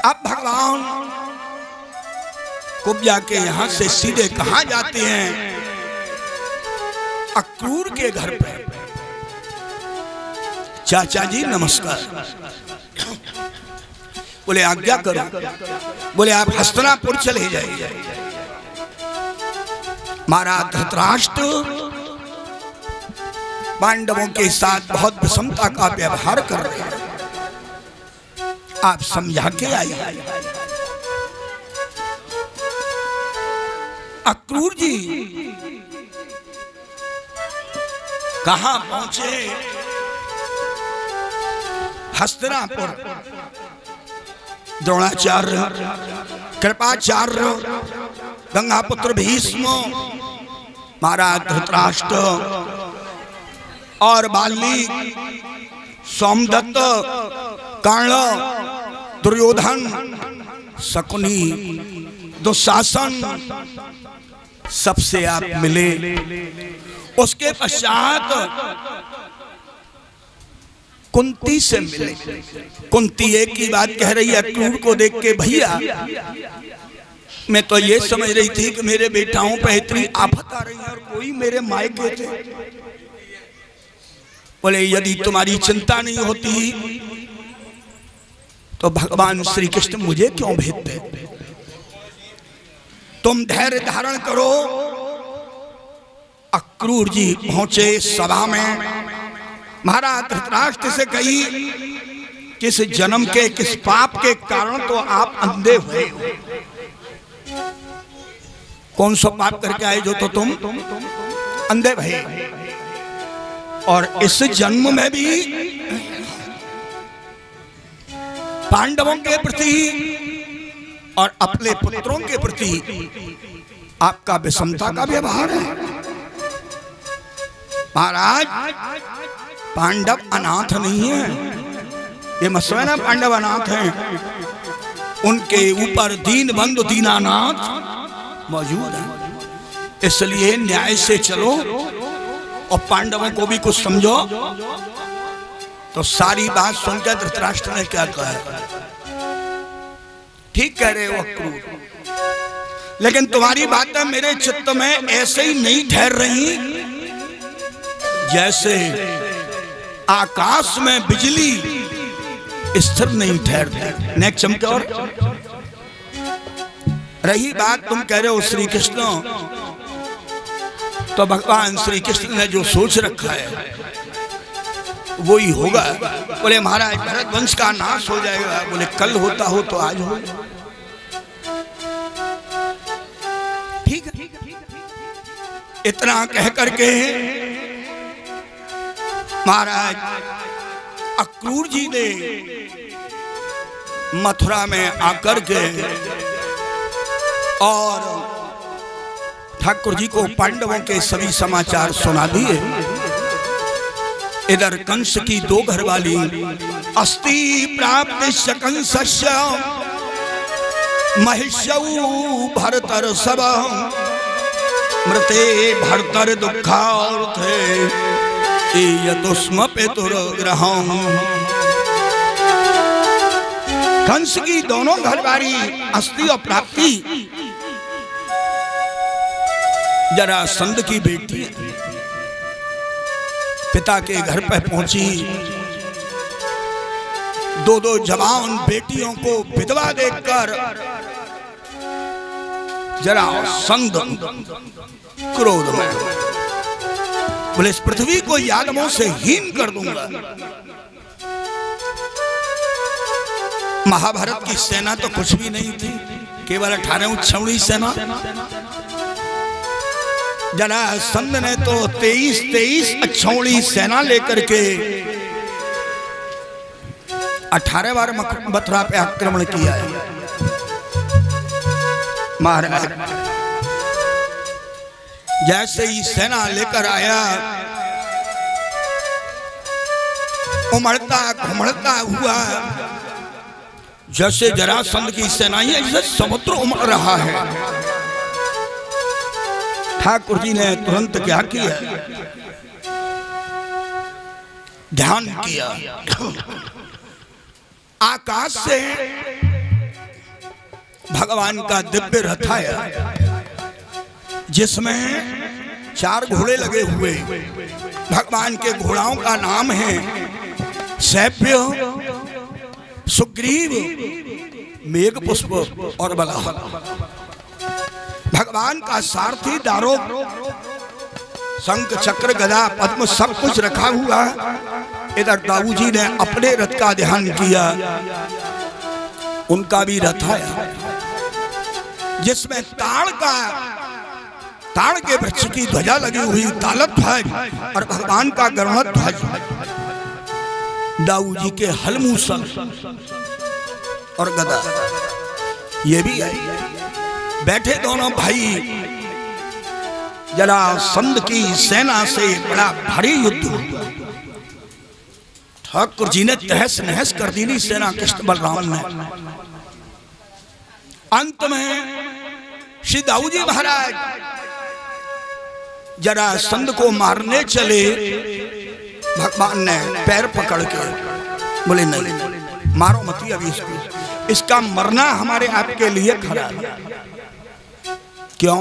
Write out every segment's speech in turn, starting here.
अब भगवान कुब्जा के यहां से सीधे कहां जाते हैं? अक्रूर के घर पे। चाचा जी नमस्कार। बोले आज्ञा करो। बोले आप हस्तिनापुर चले जाइए। महाराज धृतराष्ट्र पांडवों के साथ बहुत विषमता का व्यवहार कर रहे हैं, आप समझा के आइए। अक्रूर जी कहां पहुंचे? हस्तिनापुर। द्रोणाचार्य, कृपाचार्य, गंगापुत्र भीष्म, महाराज धृतराष्ट्र और बाली, सोमदत्त, कर्ण, दुर्योधन, शकुनी, दुशासन, सबसे आप मिले। उसके पश्चात कुंती से मिले। कुंती एक ही बात कह रही है अक्रूर को देख के, भैया मैं तो ये समझ रही थी कि मेरे बेटाओं पे इतनी आफत आ रही है और कोई मेरे मायके थे। बोले यदि तुम्हारी चिंता नहीं होती तो भगवान श्री कृष्ण मुझे क्यों भेजते? तुम धैर्य धारण करो। अक्रूर जी पहुंचे सभा में। महाराज धृतराष्ट्र से कही, किस जन्म के किस पाप के कारण तो आप अंधे हुए हो? कौन सा पाप करके आए जो तो तुम अंधे भये? और इस जन्म में भी पांडवों के प्रति और अपने पुत्रों के प्रति आपका विषमता का व्यवहार है। महाराज पांडव अनाथ नहीं है, ये मत समझना पांडव अनाथ हैं। उनके ऊपर दीन बंधु दीनानाथ मौजूद है। इसलिए न्याय से चलो और पांडवों को भी कुछ समझो। तो सारी बात सुनकर धृतराष्ट्र ने क्या कहा? ठीक कह रहे हो अक्रूर, लेकिन तुम्हारी बातें मेरे चित्त में ऐसे ही नहीं ठहर रही जैसे आकाश में बिजली स्थिर नहीं ठहरती। नेक्स्ट चमके। और रही बात तुम कह रहे हो श्री कृष्ण, तो भगवान श्री कृष्ण ने जो सोच रखा है वो ही होगा। बोले महाराज भरत वंश का नाश हो जाएगा। बोले कल होता हो तो आज हो। ठीक है। इतना कह करके महाराज अक्रूर जी ने मथुरा में आकर के और ठाकुर जी को पांडवों के सभी समाचार सुना दिए। इधर कंस की दो घरवाली अस्ति प्राप्त शकंसस्य महिष्यौ भरतर सब मृते भरतर दुःखार्थे यतुस्म पितुर्ग्रहम्। कंस की दोनों घरवाली अस्ति और प्राप्ति जरासंध की बेटी पिता के घर पर पहुंची। दो दो जवान बेटियों को विधवा देखकर जरासंध क्रोध में बोले इस पृथ्वी को यादवों से हीन कर दूंगा। महाभारत की सेना तो कुछ भी नहीं थी, केवल 18 छौड़ी सेना। जरासंध ने तो 23 अक्षौणी सेना लेकर के 18 बार मथुरा पे आक्रमण किया है। महाराज जैसे ही सेना लेकर आया, उमड़ता घुमड़ता हुआ जैसे जरासंध की सेनाएं जैसे समुद्र उमड़ रहा है। ठाकुर जी ने तुरंत क्या किया? ध्यान किया। आकाश से भगवान का दिव्य रथ आया जिसमें 4 घोड़े लगे हुए। भगवान के घोड़ाओं का नाम है सैभ्य, सुग्रीव, मेघपुष्प और बलह। भगवान का सारथी दारोग, शंख चक्र गदा पद्म सब कुछ रखा हुआ। इधर दाऊजी ने अपने रथ का ध्यान किया, उनका भी रथ आया जिसमें ताड़ के वृक्ष की ध्वजा लगी हुई, तालत ध्वज और भगवान का गरुड़ ध्वज। दाऊजी के हलमूसल और गदा ये भी आई। बैठे दोनों भाई जरासंध की सेना से बड़ा भारी युद्ध हुआ। ठाकुर जी ने तहस नहस कर दी सेना कृष्ण बलराम ने। अंत में श्री दाऊजी महाराज जरासंध को मारने चले। भगवान ने पैर पकड़ के बोले नहीं, मारो मत अभी इसको, इसका मरना हमारे आपके लिए खरा है। क्यों?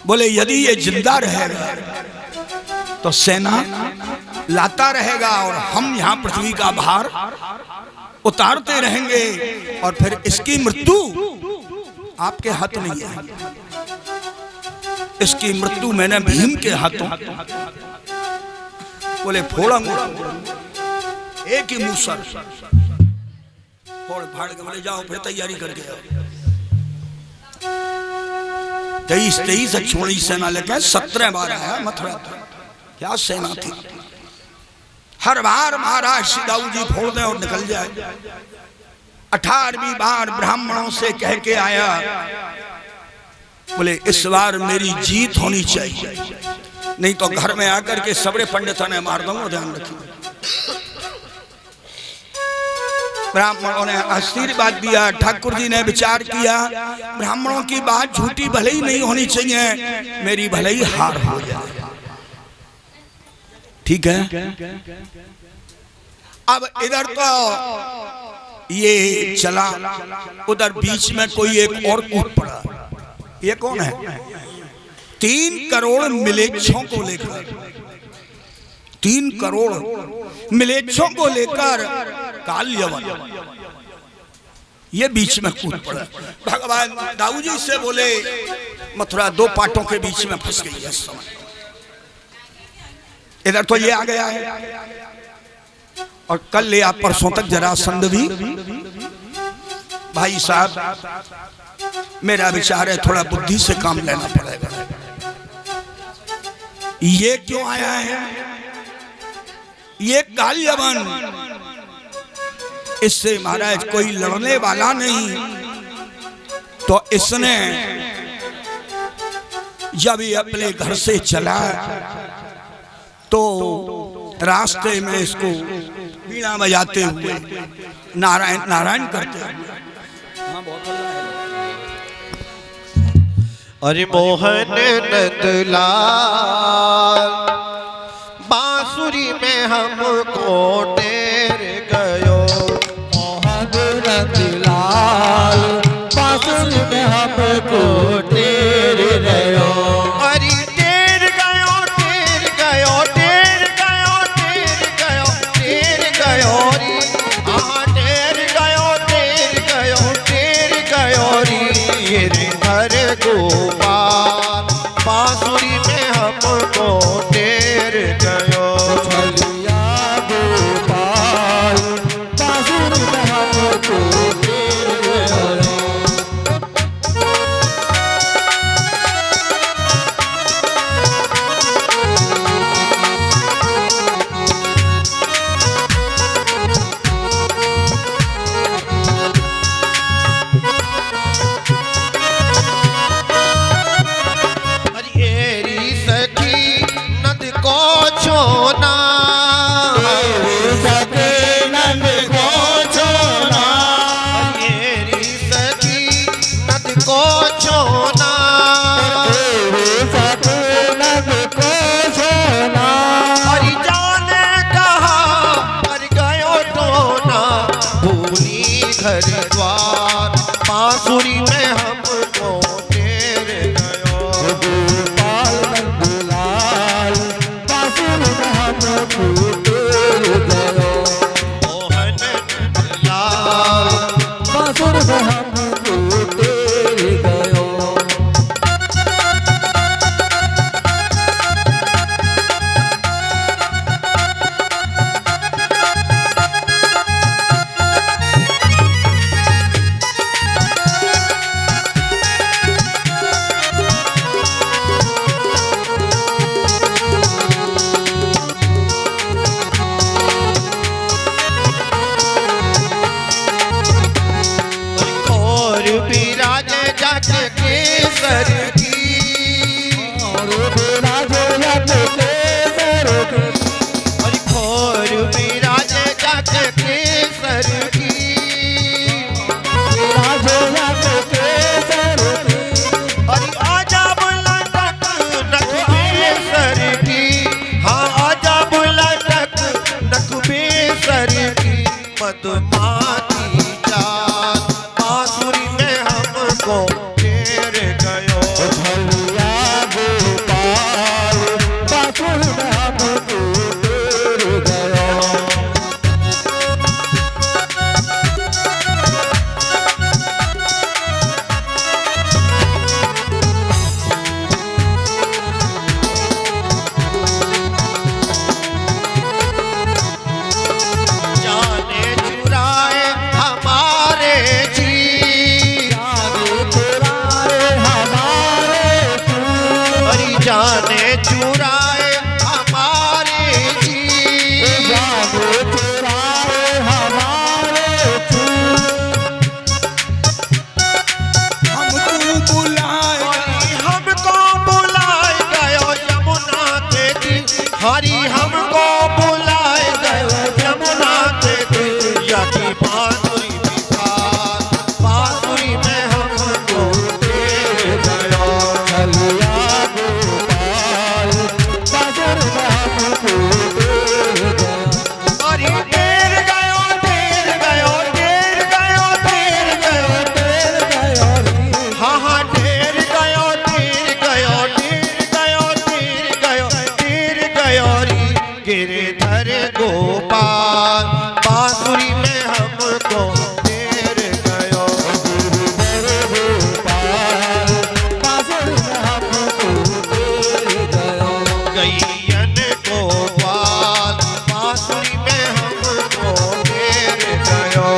बोले यदि ये जिंदा रहेगा तो सेना लाता रहेगा और हम यहाँ पृथ्वी का भार उतारते रहेंगे और फिर इसकी मृत्यु आपके हाथ नहीं है। इसकी मृत्यु मैंने भीम के हाथों। बोले फोड़ूंगा एक ही मूसर फोड़ फाड़ के। बोले जाओ फिर तैयारी करके आओ। 23 छोड़ी सेना लेकर 17 बार आया मथुरा तक। क्या सेना थी! हर बार महाराज श्री दाऊजी फोड़ दे और निकल जाए। 18वीं बार ब्राह्मणों से कह के आया, बोले इस बार मेरी जीत होनी चाहिए, नहीं तो घर में आकर के सबरे पंडितों ने मार दूंगा, ध्यान रखिए। ब्राह्मणों ने आशीर्वाद दिया। ठाकुर जी ने विचार किया, ब्राह्मणों की बात झूठी भले ही नहीं होनी चाहिए, मेरी भले ही हार हो जाए। ठीक है। अब इधर तो ये चला, उधर बीच में कोई एक और कूद पड़ा। ये कौन है? 3 करोड़ मिलेच्छों को लेकर, 3 करोड़ मिलेच्छों को लेकर काल यवन ये बीच में कूद पड़ा। भगवान दाऊजी से बोले मथुरा 2 पाटों के बीच में फंस गई है इस समय। इधर तो ये आ गया है और कल या परसों तक जरासंध भी। भाई साहब मेरा विचार है थोड़ा बुद्धि से काम लेना पड़ेगा। ये क्यों आया है? ये काल यवन, इससे महाराज कोई लड़ने वाला नहीं। तो इसने जब ये अपने घर से चला तो रास्ते में इसको वीणा बजाते हुए नारायण नारायण करते हुए, अरे मोहन नंदलाल बांसुरी में हमको टेर गयो। मोहन नंदलाल बांसुरी में हमको टेर गयो। अरे टेर गयो, टेर गयो, टेर गयो, टेर गयो, टेर गयो री। हाँ टेर गयो, टेर गयो, टेर गयो री। ये रे हर गोपाल बांसुरी में हमको टेर गयो। छलिया गोपाल बांसुरी में हमको टेर गयो। अरे सखी नद को छोना, सके नंद को छोना। मेरी सखी नद को छोना। सके नंद को छोना। हरि जाने कहा पर गयो टोना, भूली घर द्वार बांसुरी में हमको टेर गयो। गोपाल नंदलाल बांसुरी में हमको टेर गयो। मोहन लाल बांसुरी में हमको टेर गयो। और विराजे जाके केसर की। और विराजे जाके केसर की। और खोर विराजे जाके केसर की। विराजे जाके केसर की। और आजा बुला टक टक बेसर की। हाँ आजा बुला टक टक बेसर की। मधुमाती जान बांसुरी में हमको टेर गयो। झलिया गोपाल बांसुरी में हमको टेर गयो। जाने चुराए हमारे जी। जाने चुराए हमारे तू। अरे जाने चुराए हमारे जी। जाने चुराए हमारे तू। हमको बुलाए हमको बुलाए गयो यमुना के तीर। हरि हमको बुलाए गयो यमुना के तीर। यदि बांसुरी विशाल बांसुरी में हमको टेर गयो। झलिया गोपाल बांसुरी में हमको टेर गयो। अरे टेर गयो टेर गयो टेर गयो टेर गयो। टेर गयो रे। हाँ हाँ टेर गयो टेर गयो टेर गयो टेर गयो टेर गयो री। गिरधर गोपाल बांसुरी में हमको टेर गयो। गोपाल बांसुरी में हमको टेर गयो। गैयन गोपाल बांसुरी में हमको टेर गयो।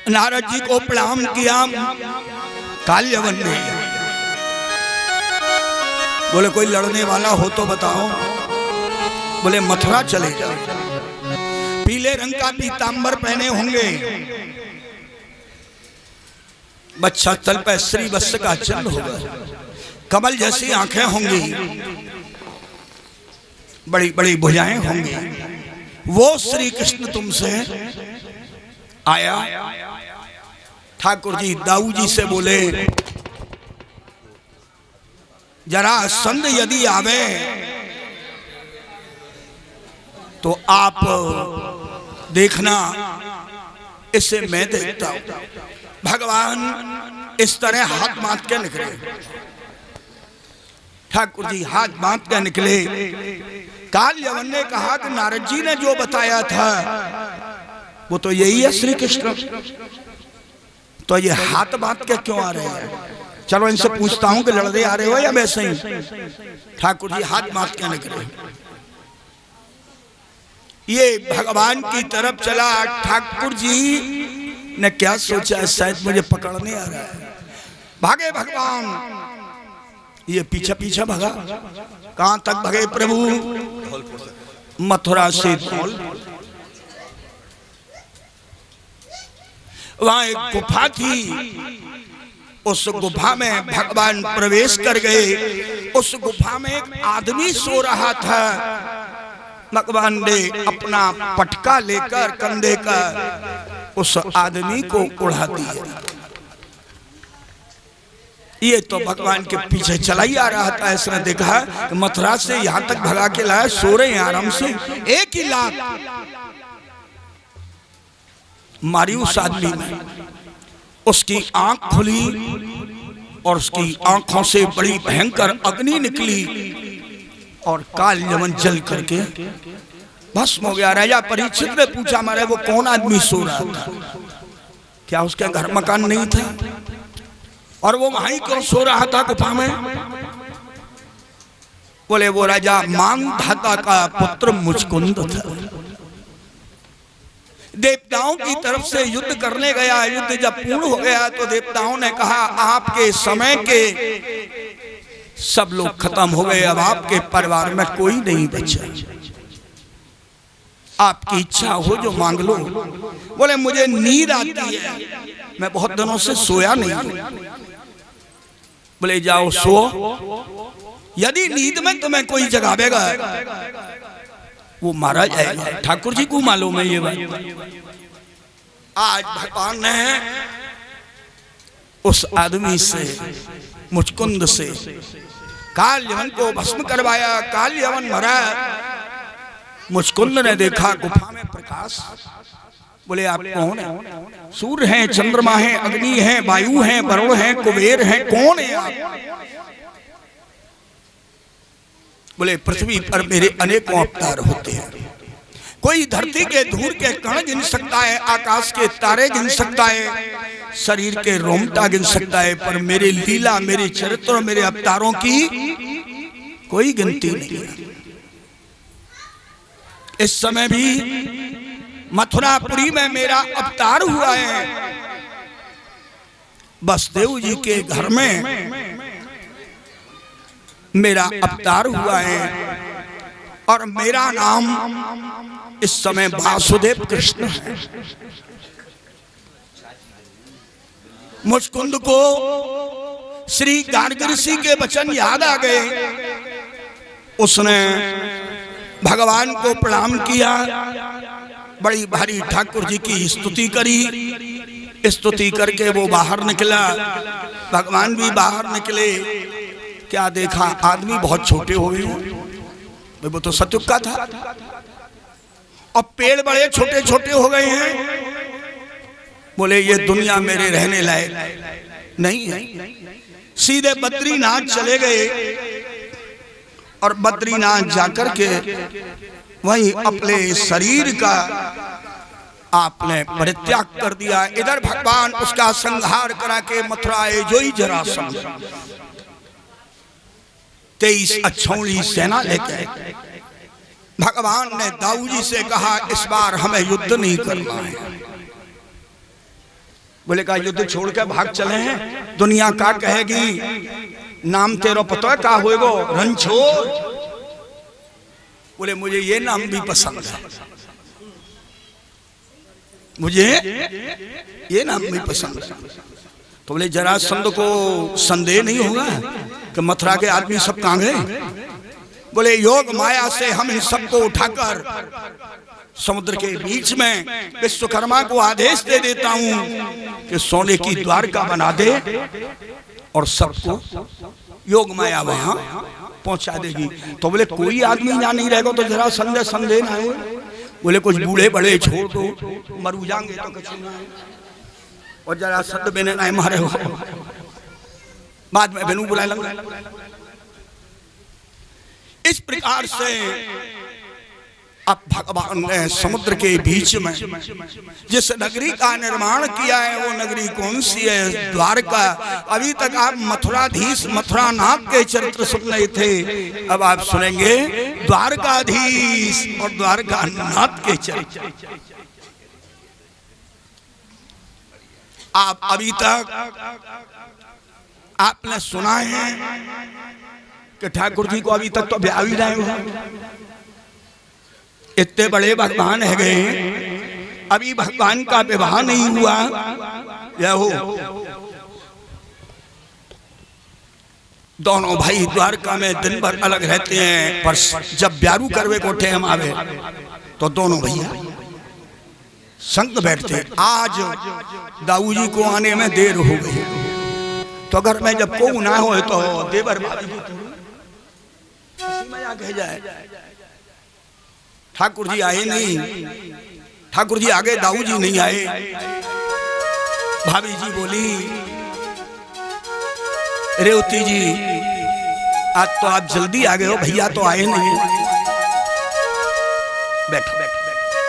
नारद जी को प्रणाम किया काल्यवन ने। बोले कोई लड़ने वाला हो तो बताओ। बोले मथुरा चले जाओ। पीले रंग का पीतांबर पहने होंगे। बच्चा तल पर श्री वत्स का चिन्ह होगा। कमल जैसी आंखें होंगी। बड़ी बड़ी भुजाएं होंगी। वो श्री कृष्ण तुमसे आया। ठाकुर जी दाऊ जी से बोले जरा संद यदि आवे तो आप देखना, इससे मैं देखता हूं। भगवान इस तरह हाथ माथ के निकले। ठाकुर जी हाथ माथ के निकले। काल्यवन ने कहा कि नारद जी ने जो बताया था वो तो यही है श्री कृष्ण। तो ये हाथ बात के क्यों आ रहे हैं? चलो इनसे पूछता हूं कि लड़ने आ रहे हो या वैसे ही। ठाकुर जी हाथ बात के निकले। ये भगवान की तरफ चला। ठाकुर जी ने क्या सोचा, शायद मुझे पकड़ने आ रहा है। भागे भगवान। ये पीछे पीछे भगा। कहां तक भगे प्रभु? मथुरा से धौलपुर। वहां एक गुफा थी। उस गुफा में भगवान प्रवेश कर गए। उस गुफा में एक आदमी सो रहा था। भगवान ने अपना पटका लेकर कंधे का उस आदमी को उड़ा दिया। ये तो भगवान के पीछे चला ही आ रहा था। इसने देखा कि मथुरा से यहाँ तक भगा के लाया, सो रहे हैं आराम से। एक ही लात मारी उस आदमी में, उसकी आंख खुली और उसकी आंखों से बड़ी भयंकर अग्नि निकली और काल यमन जल करके भस्म हो गया। राजा परीक्षित ने पूछा, मारे वो कौन आदमी सो रहा था? क्या उसके घर मकान नहीं था? और वो वहीं क्यों सो रहा था गुफा में? बोले वो राजा मांधाता का पुत्र मुचकुंद था। देवताओं की तरफ से युद्ध करने गया। युद्ध जब पूर्ण हो गया तो देवताओं ने कहा, आपके समय के सब लोग खत्म हो गए, अब आपके परिवार में कोई नहीं बचा, आपकी इच्छा हो जो मांग लो। बोले मुझे नींद आती है, मैं बहुत दिनों से सोया नहीं हूं। बोले जाओ सो, यदि नींद में तुम्हें कोई जगावेगा वो मारा जाएगा। ठाकुर जी को मालूम है ये बात। आज भगवान ने उस आदमी से, मुचकुंद से, काल यमन को भस्म करवाया। काल यमन मरा। मुचकुंद ने देखा गुफा में प्रकाश। बोले आप कौन है? सूर्य हैं, चंद्रमा हैं, अग्नि हैं, वायु हैं, वरुण हैं, कुबेर हैं, कौन है आप? बोले पृथ्वी पर मेरे अनेकों अवतार होते हैं। कोई धरती के धूल के कण गिन सकता है, आकाश के तारे गिन सकता है, शरीर के रोमटा गिन सकता है, पर मेरे लीला, मेरे चरित्र, मेरे अवतारों की कोई गिनती नहीं है। इस समय भी मथुरापुरी में मेरा अवतार हुआ है। बसदेव जी के घर में मेरा अवतार हुआ है और मेरा नाम इस समय वासुदेव कृष्ण है। मुचकुंद को श्री गार्ग ऋषि के वचन याद आ गए। उसने भगवान को प्रणाम किया, बड़ी भारी ठाकुर जी की स्तुति करी। स्तुति करके वो बाहर निकला, भगवान भी बाहर निकले। क्या देखा, आदमी बहुत छोटे हो गए। वो तो सतयुग का था, अब पेड़ बड़े छोटे छोटे हो गए हैं। बोले ये दुनिया मेरे रहने लायक नहीं है। सीधे बद्रीनाथ चले गए और बद्रीनाथ जाकर के वहीं अपने शरीर का आपने परित्याग कर दिया। इधर भगवान उसका संहार करा के मथुरा आए, जो ही जरासंध 23 अक्षौणी सेना लेके। भगवान ने दाऊ जी से कहा, इस बार हमें युद्ध नहीं करना है। बोले कहा युद्ध छोड़ के भाग चले हैं, दुनिया का कहेगी नाम तेरा पता है का होएगो? रणछोड़। बोले मुझे ये नाम भी पसंद है, मुझे ये नाम भी पसंद है। तो बोले जरासंध को संदेह नहीं होगा कि मथुरा के आदमी सब कहां गए? बोले योग माया से हम इन सबको उठाकर समुद्र के बीच में विश्वकर्मा को आदेश दे देता हूं कि सोने की द्वारका बना दे और सबको योग माया वहां पहुंचा देगी। तो बोले कोई आदमी यहाँ नहीं रहेगा तो जरा संदेह ना हो। बोले कुछ बूढ़े बड़े छोड़ दो, मरू जाएंगे तो कुछ ना है। और जरा सद बेने ना मारे हो, बाद में बेनू बुलाए लगा। इस प्रकार से अब भगवान ने समुद्र के बीच में जिस नगरी का निर्माण किया है वो नगरी कौन सी है? द्वारका। अभी तक आप मथुराधीश मथुरानाथ के चरित्र सुन रहे थे, अब आप सुनेंगे द्वारकाधीश और द्वारकानाथ के चरित्र। आप अभी तक आपने सुना है कि ठाकुर जी को अभी तक तो ब्याह ही नहीं हुआ। इतने बड़े भगवान है गए, अभी भगवान का विवाह नहीं हुआ। यह हो दोनों भाई द्वारका में दिन भर अलग रहते हैं, पर जब ब्यारू करवे को ठेम आवे तो दोनों भैया संग बैठते। आज दाऊ जी को आने में देर हो गई, तो अगर मैं जब को ना हो तो देवर भाभी हंसी मजाक है जाए। ठाकुर जी आए नहीं, ठाकुर जी आगे दाऊ जी नहीं आए। भाभी जी बोली रेवती जी आज तो आप जल्दी आ गए हो, भैया तो आए नहीं। बैठो बैठो बैठो।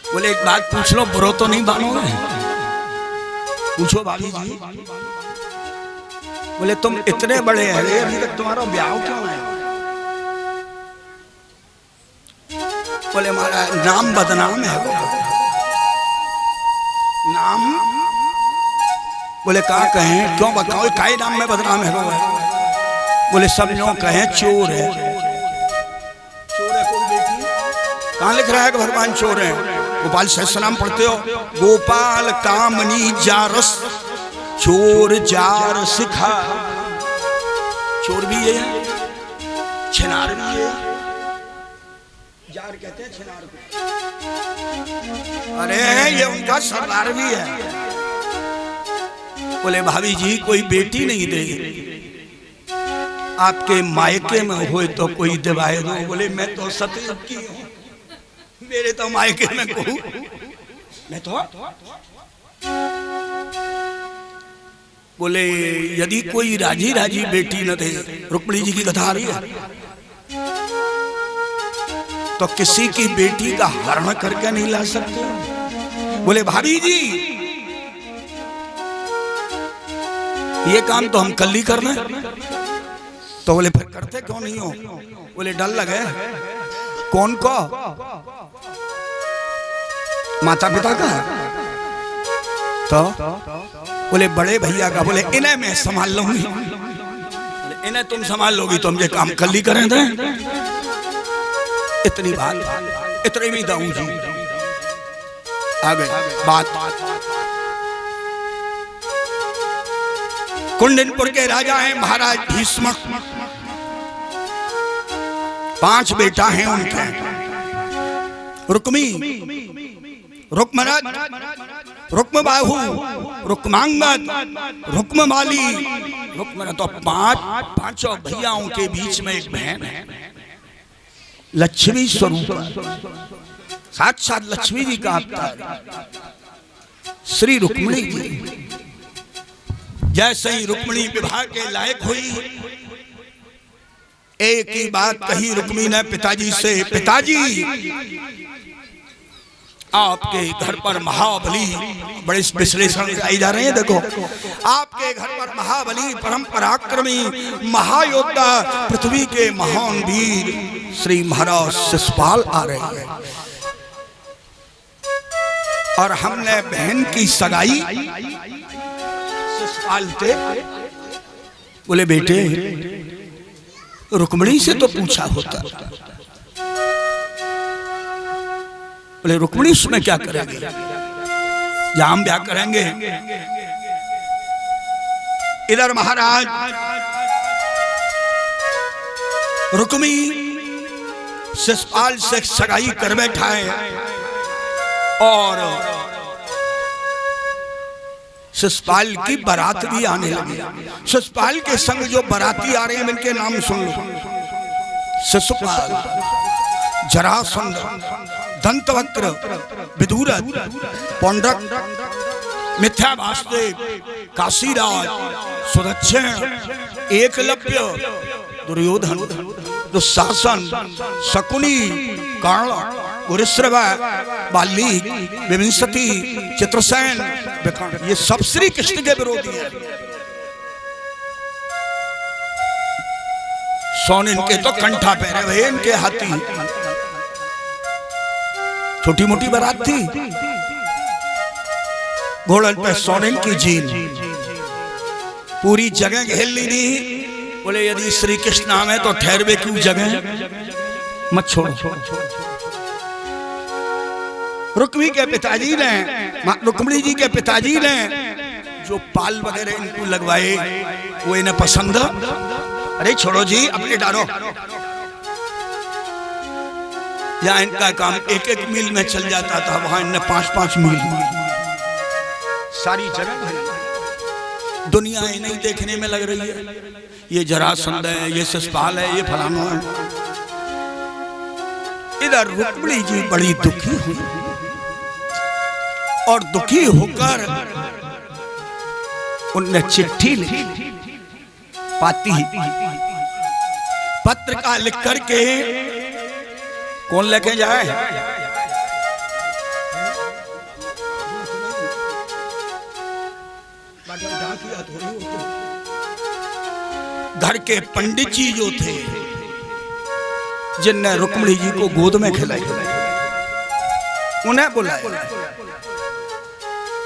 बोले एक बात पूछ लो, बुरो तो नहीं मानोगे? पूछो भाभी जी। बोले तुम इतने बड़े हैं, अभी तक तुम्हारा ब्याह क्यों है? बोले हमारा नाम बदनाम है। नाम? बोले कहा कहें, क्यों बताओ काहे नाम में बदनाम है? बोले सब लोग कहें चोर है। चोर है कोई बेटी? कहाँ लिख रहा है कि भगवान चोर है? गोपाल सहस्रनाम पढ़ते हो? गोपाल कामनी जारस चोर जार सिखा। चोर भी ये है, छिनार भी है। जार कहते हैं छिनार को। अरे ये उनका सरदार भी है। बोले भाभी जी कोई बेटी नहीं दे, आपके मायके में हो तो कोई दिवाए दो। बोले मैं तो सतयुग की हूँ, मेरे तो मायके में कहूँ मैं तो। बोले यदि कोई राजी राजी बेटी न दे, रुक्मिणी जी की कथा आ रही है, तो किसी की बेटी का हरण करके नहीं ला सकते? बोले भाभी जी ये काम तो हम कल ही करना है। तो बोले फिर करते क्यों नहीं हो? बोले डर लगे। कौन को? माता पिता का? तो बोले बड़े भैया का। बोले इन्हें मैं संभाल लूंगी। इन्हें तुम संभाल लोगी तो हम ये काम कल ही करें थे। इतनी बात, इतने भी दाऊ जी आ गए। बात कुंडनपुर के राजा हैं महाराज भीष्म। 5 बेटा हैं उनके। रुक्मी, रुक्मरथ, रुक्मबाहु, रुक्मांगद, रुक्ममाली, रुक्मरथ। तो 5 भैयाओं के बीच में एक बहन है, लक्ष्मी स्वरूप, साक्षात लक्ष्मी जी का अवतार श्री रुक्मिणी जी। जैसे ही रुक्मिणी विवाह के लायक हुई, एक ही बात कही रुक्मिणी ने पिताजी से, पिताजी आपके घर पर महाबली, बड़े विश्लेषण आई जा रहे हैं देखो, आपके घर पर महाबली परम पराक्रमी महायोद्धा पृथ्वी के महान वीर श्री महाराज शिशुपाल आ रहे हैं और हमने बहन की सगाई शिशुपाल से। बोले बेटे रुक्मिणी से तो पूछा होता। बोले रुक्मिणी उसमें क्या करेंगे, जहां हम ब्याह करेंगे। इधर महाराज रुक्मिणी शिशुपाल से सगाई कर बैठा है और शिशुपाल की बारात भी आने लगी। शिशुपाल के संग जो बाराती आ रहे हैं इनके नाम सुन लो। शिशुपाल, जरासंध, दंतवक्र, विदुरथ, पौंड्रक, मिथ्या वासुदेव, काशीराज, सुदक्षिण, एकलव्य, दुर्योधन, दुशासन, शकुनी, कर्ण, गुरुश्रवा, बाली, विंशति, चित्रसेन, ये सब श्री कृष्ण के विरोधी हैं। सोन इनके तो कंठा पहने हुए इनके हाथी। छोटी मोटी बारात थी, घोड़े पे सोने की जीन, पूरी जगह घेर ली थी। बोले यदि श्री कृष्ण नाम है तो ठहरवे क्यों जगह मत छोड़ो। रुक्मिणी के पिताजी ने, रुक्मिणी जी के पिताजी ने जो पाल वगैरह इनको लगवाए वो इन्हें पसंद। अरे छोड़ो जी, अपने डालो। यहाँ इनका काम 1-1 मील में चल जाता था, वहां इन्हें 5-5 मील सारी जगह। दुनिया इन्हें देखने में लग रही है, ये जरासंध है, ये शिशुपाल है, ये फलाना है। इधर रुक्मिणी जी बड़ी दुखी हुई और दुखी होकर उनने चिट्ठी लिखी, पाती पत्र का लिख करके कौन लेके जाए? घर के पंडित जी जो थे, जिनने रुक्मिणी जी को गोद में खिलाई, उन्हें बुलाया।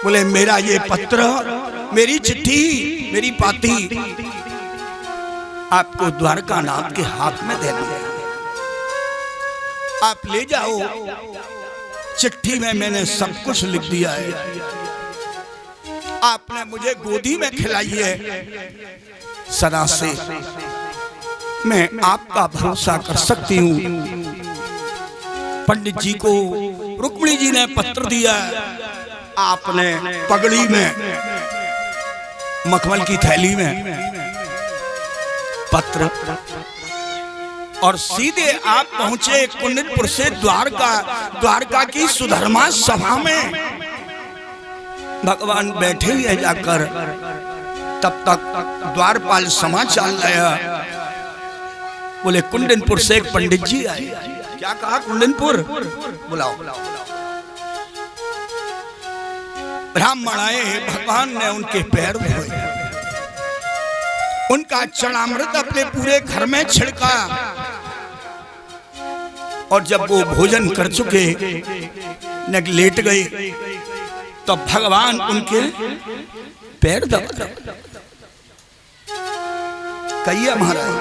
बोले मेरा ये पत्र, मेरी चिट्ठी, मेरी पाती आपको द्वारकानाथ के हाथ में दे दिया, आप ले जाओ। चिट्ठी में मैंने सब कुछ लिख दिया है, आपने मुझे गोदी में खिलाई है, सदा से मैं आपका भरोसा कर सकती हूँ। पंडित जी को रुक्मिणी जी ने पत्र दिया, आपने पगड़ी में, मखमल की थैली में पत्र, और सीधे आप पहुंचे कुंडनपुर से द्वारका की सुधर्मा सभा में। भगवान बैठे ही है जाकर, तब तक द्वारपाल समाचार लाया। बोले कुंडनपुर से एक पंडित जी आए। क्या कहा? कुंडनपुर बुलाओ। ब्राह्मण आए, भगवान ने उनके पैर धोए, उनका चरणामृत अपने पूरे घर में छिड़का, और जब वो भोजन कर चुके, लेट गए, तो भगवान उनके पैर दबा। कहिए महाराज,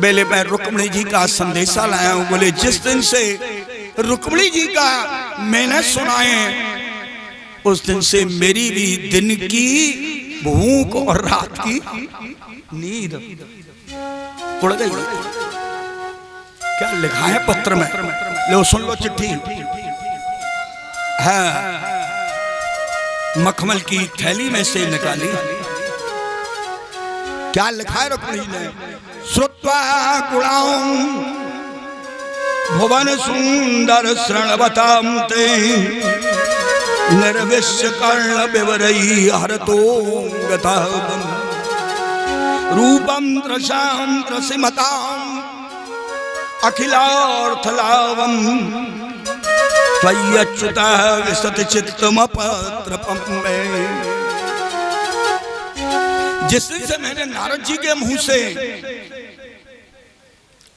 बेले मैं रुक्मिणी जी का संदेशा लाया हूं। बोले जिस दिन से रुक्मिणी जी का मैंने सुना है, उस दिन से मेरी भी दिन की भूख और रात की नींद उड़ गई। क्या लिखा है पत्र में? लो सुन लो चिट्ठी है, मखमल की थैली में से निकाली। क्या लिखा है रुक्मिणी ने? श्रुत्वा गुणां भुवन सुंदर श्रणवतां ते निर्विश्य कर्ण विवरई हरतो गतः रूपं दृशां दृशिमतां अखिलार्थलावं त्वय्यच्युतः विशति चित्तमपत्रपं मे। जिस दिन से मैंने नारद जी के मुंह से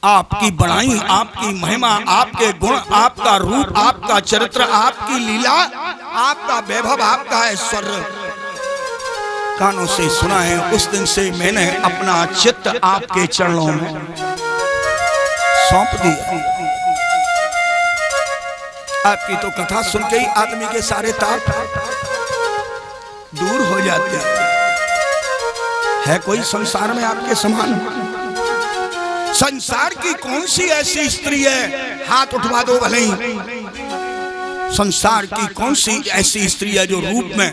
आपकी बड़ाई, आपकी महिमा, आपके गुण, आपका रूप, आपका चरित्र, आपकी लीला, आपका वैभव, आपका ऐश्वर्य कानों से सुना है, उस दिन से मैंने अपना चित्त आपके चरणों में सौंप दिया। आपकी तो कथा सुन के ही आदमी के सारे ताप दूर हो जाते हैं। है कोई संसार में आपके समान? संसार की कौन सी ऐसी स्त्री है, हाथ उठवा दो भले ही। संसार की कौन सी ऐसी स्त्री है जो रूप में,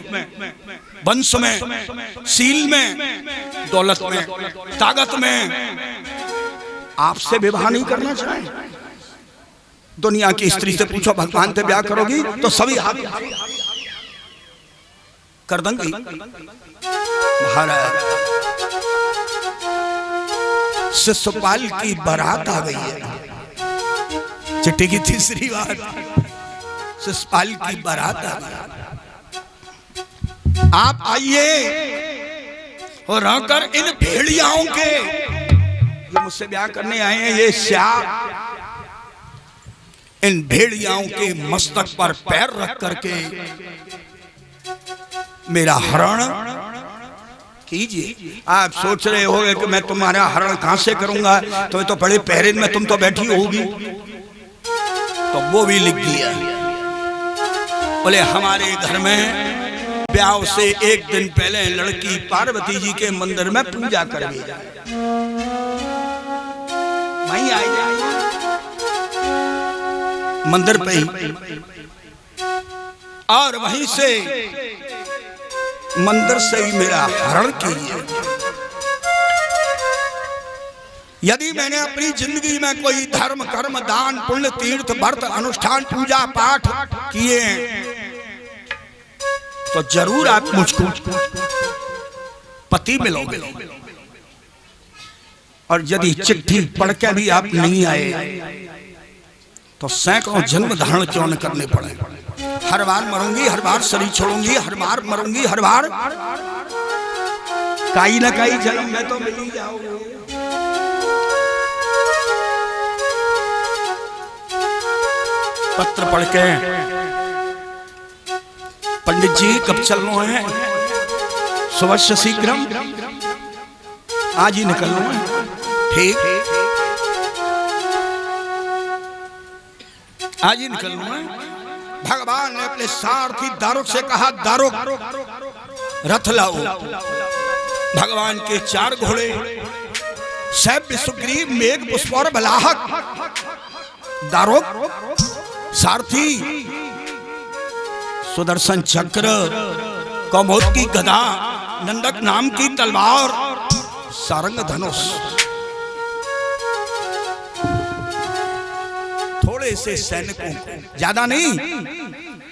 वंश में, सील में, दौलत में, ताकत में आपसे विवाह नहीं करना चाहे? दुनिया की स्त्री से पूछो भगवान से ब्याह करोगी तो सभी हाथ कर देंगी। महाराज शिशुपाल की बारात आ गई है। चिट्ठी की तीसरी बात, शिशुपाल की बारात आ गई। आप आइए और आकर इन भेड़ियाओं के, जो मुझसे ब्याह करने आए हैं, ये श्याम, इन भेड़ियाओं के मस्तक पर पैर रख करके मेरा हरण कीजिए। आप सोच रहे होंगे कि मैं तुम्हारा हरण कहां से करूंगा, तो बड़े पहरे में तुम तो बैठी होगी। तो वो भी लिख दिया। बोले हमारे घर में ब्याह से एक दिन पहले लड़की पार्वती जी के मंदिर में पूजा करने जाए, वहीं आई मंदिर पे ही, और वहीं से मंदिर से ही मेरा हरण कीजिए। यदि मैंने अपनी जिंदगी में कोई धर्म कर्म दान पुण्य तीर्थ व्रत अनुष्ठान पूजा पाठ किए तो जरूर आप मुझको पति मिलोगे। और यदि चिट्ठी पढ़ के भी आप नहीं आए तो सैकड़ों जन्म धारण क्यों न करने पड़े। हर बार मरूंगी, हर बार शरीर छोड़ूंगी, हर बार मरूंगी, हर बार काई न काई जन्म में तो मिल ही जाओगे। पत्र पढ़ के पंडित जी कब चलना है? सुबह शीघ्रम, आज ही निकलना है। ठीक, आज ही निकलना है। भगवान ने अपने सारथी दारुक से कहा, दारुक रथ लाओ। भगवान के 4 घोड़े सैव्य सुग्रीव मेघ पुष्प और बलाहक। दारुक सारथी सुदर्शन चक्र, कौमोद की गदा, नंदक नाम की तलवार, सारंग धनुष। थोड़े से सैनिकों को, ज्यादा नहीं,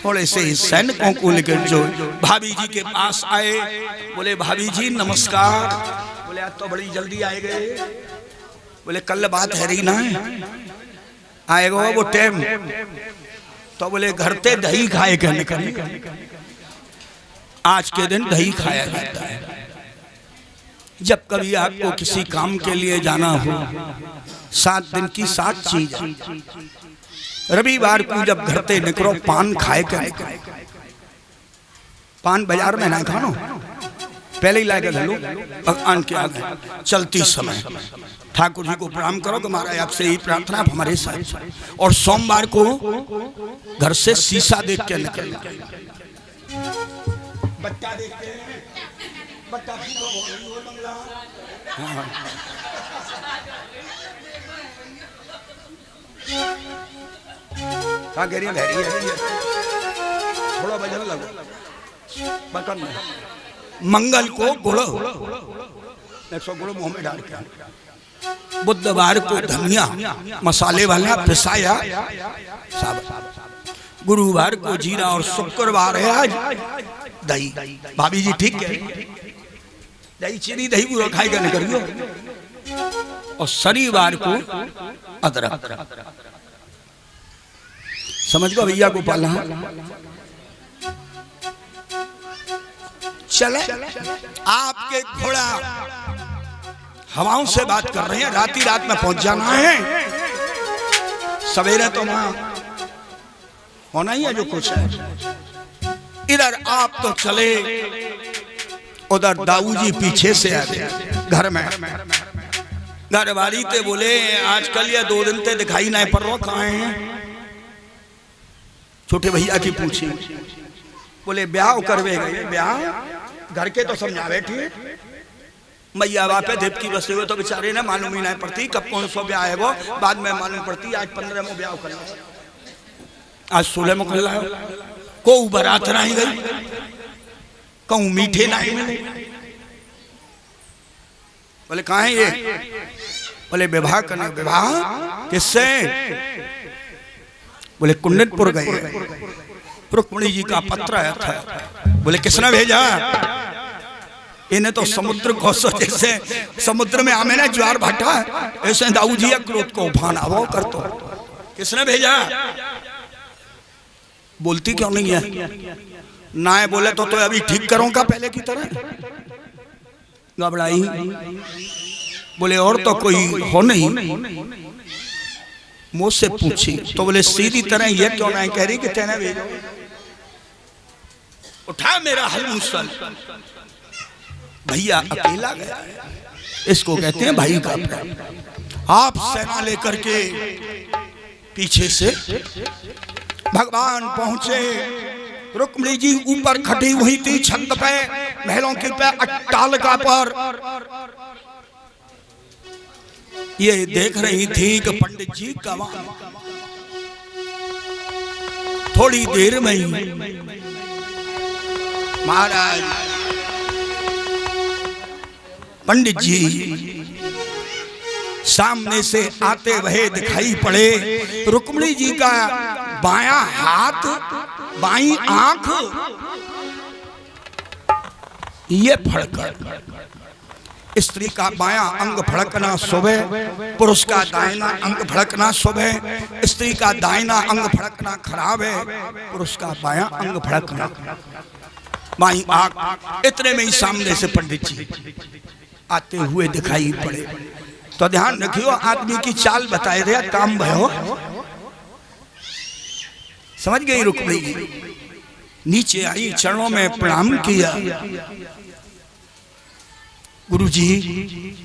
थोड़े से सैनिकों को लेकर जो भाभी जी के पास आए। बोले भाभी जी नमस्कार। बोले आज तो बड़ी जल्दी आए गए। बोले कल बात है रही ना आएगा वो टाइम। तो बोले घर पे दही खाए कहने का, आज के दिन दही खाया जाता है। जब कभी आपको किसी काम के लिए जाना हो, 7 दिन की 7 चीज। रविवार को जब घर से निकलो पान खाए कर, पान बाजार में ना खानो, पहले ही लाके धलो भगवान के आगे चलती समय ठाकुर जी को प्रणाम करो कि महाराज आपसे यही प्रार्थना आप हमारे साथ। और सोमवार को घर से शीशा देख के निकलना। बच्चा देखते हैं, बच्चा क्या कह रही है? थोड़ा वजन लगो बकन में। मंगल को गुड़ो 100 गुड़ मुंह में डाल के। बुधवार को धनिया मसाले वाला पिसाया साबुत। गुरुवार को जीरा और शुक्रवार है आज दही। भाभी जी ठीक है, दही चीनी दही पूरा खाएगा नहीं करियो। और शनिवार को अदरक। समझ गो भैया को पाला। चले आपके घोड़ा हवाओं से बात कर रहे हैं। रात ही रात में पहुंच जाना है, सवेरे तो वहां होना ही है जो कुछ है। इधर आप तो चले, उधर दाऊ जी पीछे से आ गए घर में। घर वाली ते बोले आजकल ये 2 दिन ते दिखाई नहीं पड़ रहा, कहाँ हैं? छोटे भैया की पूछी। बोले ब्याह करवे गए। ब्याह घर के तो समझा बैठी मैया बापे देव की बसे हुए तो बेचारे ने मालूम ही नहीं पड़ती कब कौन सा ब्याह है। वो बाद में मालूम पड़ती। आज 15 में ब्याह कर, आज 16 में कर लाओ। को बारात नहीं गई, कहूँ मीठे नहीं मिले। बोले कहाँ है ये? बोले विवाह करने। विवाह किससे? बोले कुंडनपुर गए, रुक्मिणी जी का पत्र आया था। बोले किसने भेजा? इन्हें तो समुद्र घोषो जैसे समुद्र में आमे ना ज्वार भाटा, ऐसे दाऊ जी क्रोध को उफान आवो कर। तो किसने भेजा? बोलती क्यों नहीं है? ना है बोले तो अभी ठीक करूंगा पहले की तरह। घबराई। बोले और तो कोई हो नहीं? मुझसे पूछी तो बोले सीधी तरह ये क्यों नहीं कह रही कि तेने भेजो। उठा मेरा हलमुसल, भैया अकेला गया। इसको कहते हैं भाई का प्रेम। आप सेना लेकर के पीछे से भगवान पहुंचे। रुक्मिणी जी ऊपर खड़ी हुई थी छत पे, महलों के पे अट्टालिका पर। ये देख रही थी कि पंडित जी कब। थोड़ी देर में ही महाराज पंडित जी सामने से आते हुए दिखाई पड़े। रुक्मिणी जी का बायां हाथ, बाईं आंख ये फड़कर, स्त्री का बायां अंग फड़कना सुबह, पुरुष का दाहिना अंग फड़कना सुबह। स्त्री का दाहिना अंग फड़कना खराब है, पुरुष का बायां अंग फड़कना बाईं आंख। इतने में ही सामने से पंडित जी आते हुए दिखाई पड़े। तो ध्यान रखियो, आदमी की चाल बताए रहे, काम भयो। समझ गई रुक्मिणी जी। नीचे आई, चरणों में प्रणाम किया। गुरुजी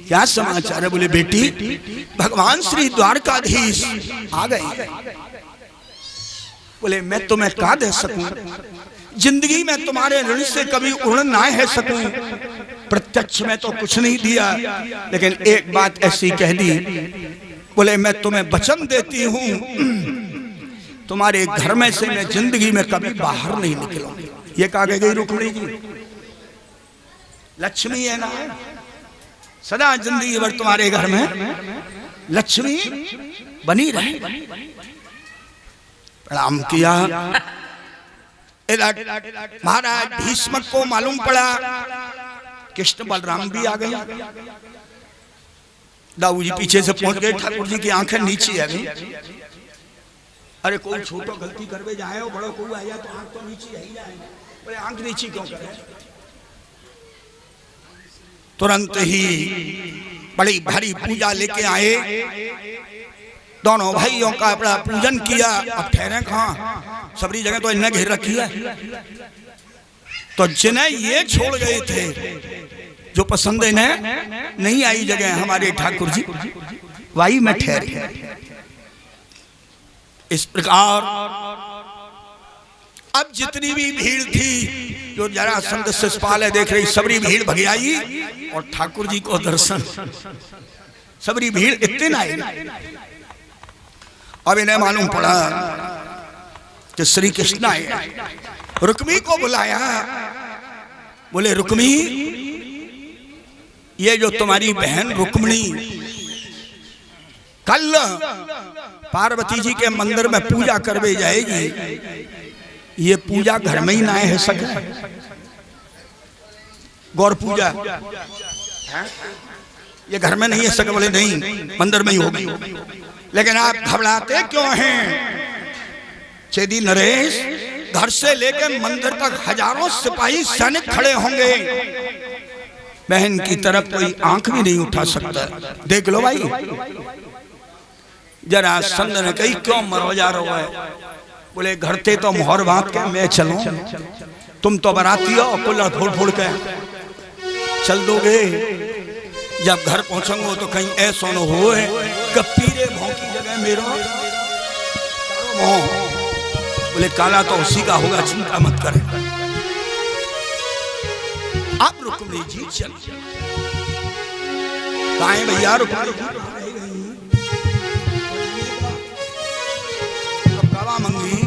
क्या समाचार है? बोले बेटी भगवान श्री द्वारकाधीश आ गए। बोले मैं तुम्हें क्या दे सकूं, जिंदगी में तुम्हारे ऋण से कभी उड़ ना है सकूं। प्रत्यक्ष में तो कुछ नहीं दिया, लेकिन एक बात ऐसी कह दी। बोले मैं तुम्हें वचन देती हूं, तुम्हारे घर में से मैं जिंदगी में कभी बाहर नहीं निकलूंगी। ये कहा गई रुक्मिणी जी। लक्ष्मी है ना, सदा जिंदगी भर तुम्हारे घर में लक्ष्मी बनी रहे। प्रणाम किया। महाराज भीष्म को मालूम पड़ा कृष्ण बलराम भी आ गए। दाऊ जी पीछे से पहुंच गए, ठाकुर जी की आंखें नीचे आ गई। अरे कोई छोटो गलती करवे जाए, बड़ो कोई आया तो आंख तो नीचे ही जाए। बोले आंख नीचे क्यों करे? तुरंत ही बड़ी भारी पूजा लेके आए। दोनों भाइयों का अपना पूजन किया। अब ठहरे कहाँ, सबरी जगह तो इन्हें घेर रखी है। तो जिन्हें ये छोड़ गए थे, जो पसंद इन्हें नहीं आई जगह, हमारे ठाकुर जी वही में ठहरे। इस प्रकार अब जितनी भी भीड़ थी, जो जरासंध शिशुपाल है देख रही, सबरी भीड़ भग आई और ठाकुर जी को दर्शन। सबरी भीड़ इतनी ना आई। अब इन्हें मालूम पड़ा कि श्री कृष्ण आए। रुक्मी को बुलाया। बोले रुक्मी, ये जो तुम्हारी बहन रुक्मिणी कल पार्वती जी के मंदिर में पूजा करवे जाएगी, ये पूजा घर में ही ना है सके। गौर पूजा ये घर में नहीं है सके। बोले नहीं, मंदिर में ही होगी। लेकिन आप घबराते क्यों हैं? चेदी नरेश, घर से लेकर मंदिर तक हजारों सिपाही सैनिक खड़े होंगे, बहन की तरफ कोई आंख भी नहीं उठा सकता। देख लो भाई। जरा संत ने कही क्यों मरो जा रहा है? बोले घर थे तो मोहर बांध के मैं चलूं, तुम तो बराती हो, कुल्ला फोड़ फोड़ के चल दोगे। जब घर पहुंचोगे तो कहीं ऐसा न हो पीरे भों की जगह मेरो बोले काला तो उसी का होगा, चिंता मत करें। अब रुक्मिणी जी चल कहाँ भैया? रुक्मिणी बाबा मंगी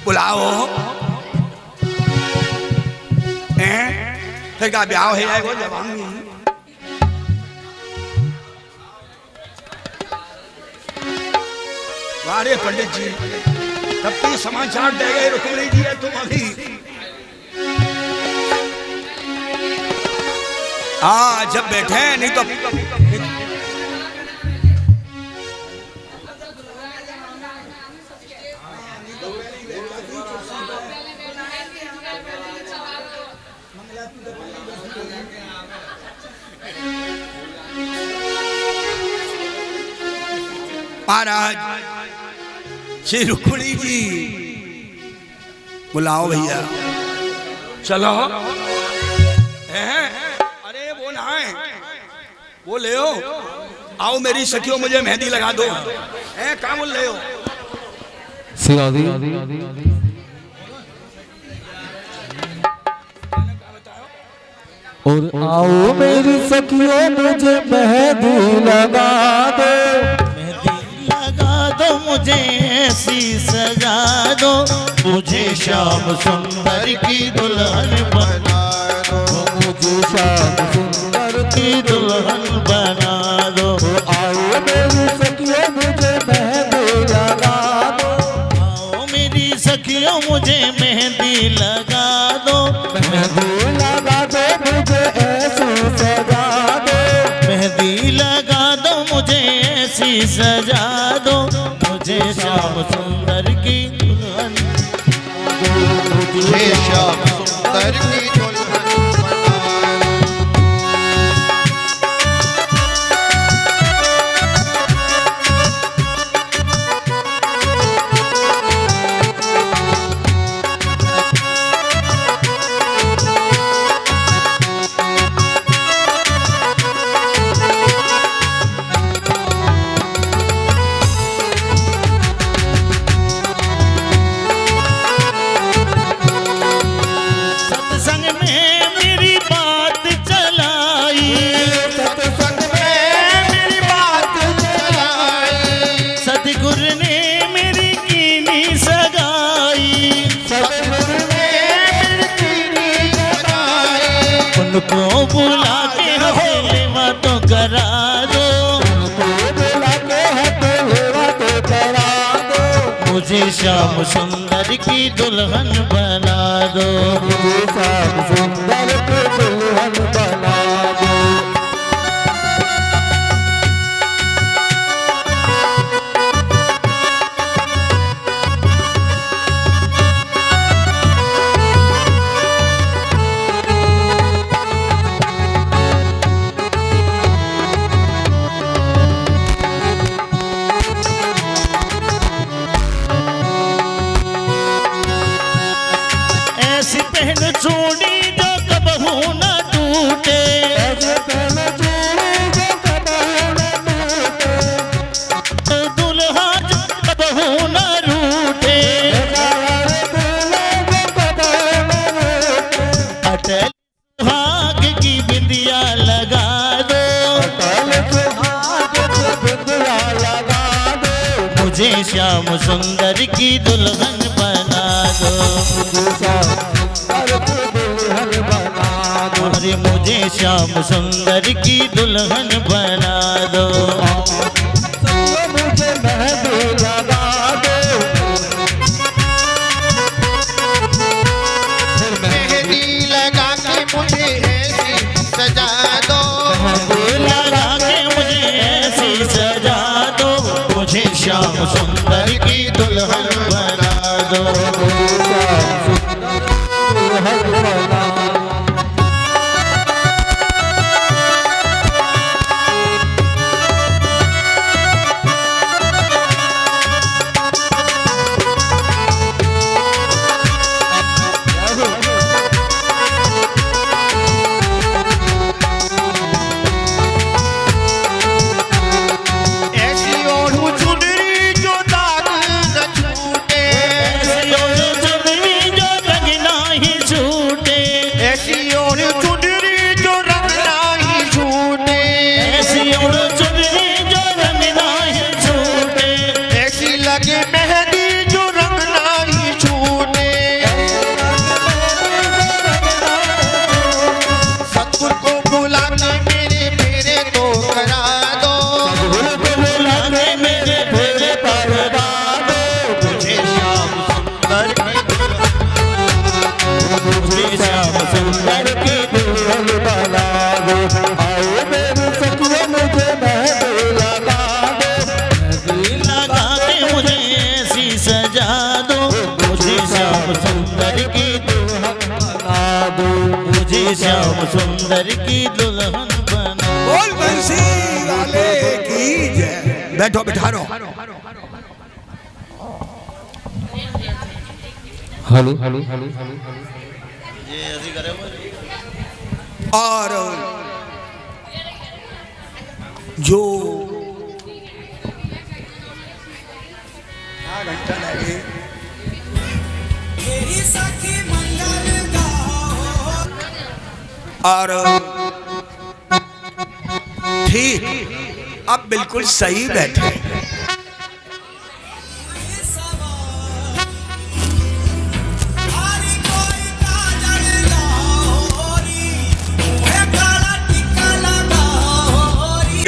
बुलाओ, फिर का ब्याह है जाएगा जवान। वारे पंडित जी, तब भी समाचार दे गए रुक्मिणी जी है तुम अभी। हाँ जब बैठे नहीं तो महाराज श्री रुक्मिणी जी बुलाओ भैया, चलो। अरे वो ना है, वो ले आओ मेरी सखियों, मुझे मेहंदी लगा दो। क्या बोल रहे हो? और आओ मेरी सखियों, मुझे मेहंदी लगा दो, मेहंदी लगा दो, मुझे ऐसी सजा दो, मुझे श्याम सुंदर की दुल्हन बना दो, मुझे श्याम सुंदर ऐसी सजा दो मुझे श्याम सुंदर की दुल्हन मुझे श्याम सुंदर की दुल्हन बना सत्संग में मेरी बात चलाई सत्संग में मेरी बात चलाई सतगुरु ने मेरी कीनी सगाई सतगुरु ने मेरी कीनी लगाई उनको बुला के हथेली बातों करा दो मुझे श्याम सुंदर की दुल्हन बना दो सुंदर के दुल्हन बना दो। ऐसी पहन चूड़ी जो कबहू न टूटे दुल्हा जो कबहू न रूठे अटल सुहाग की बिंदिया लगा दो मुझे श्याम सुंदर की दुल्हन बना दो अरे मुझे श्याम सुंदर की दुल्हन बना दो मुझे मेहंदी लगा दो मेहंदी लगा के मुझे ऐसी सजा दो लगा के मुझे ऐसी सजा दो मुझे श्याम सुंदर की दुल्हन बना दो ऐसी ओढ़ू चुनरी जो दाग न छूटे जो रंग नाही छूटे ऐसी ओढ़ू चुनरी जो रंग नहीं छूटे ऐसी ओढ़ चुनरी जो रंग नाही छूटे ऐसी लगे मेहंदी जो रंग नहीं छूटे सतगुरु को बुला के मेरे फेरे तो करा दो बुला के मेरे फेरे करवा दो मुझे श्याम सुंदर की मुझे श्याम सुंदर की दुल्हन बना दो। आओ मेरे सखियों मुझे मेहंदी लगा दो लगा के मुझे ऐसी सजा दो मुझे श्याम सुंदर की दुल्हन बना दो मुझे श्याम सुंदर की दुल्हन बना बोल बंसी वाले की जय। बैठो बिठारो हेलो और जो घंटा लगे और ठीक अब बिल्कुल सही बैठे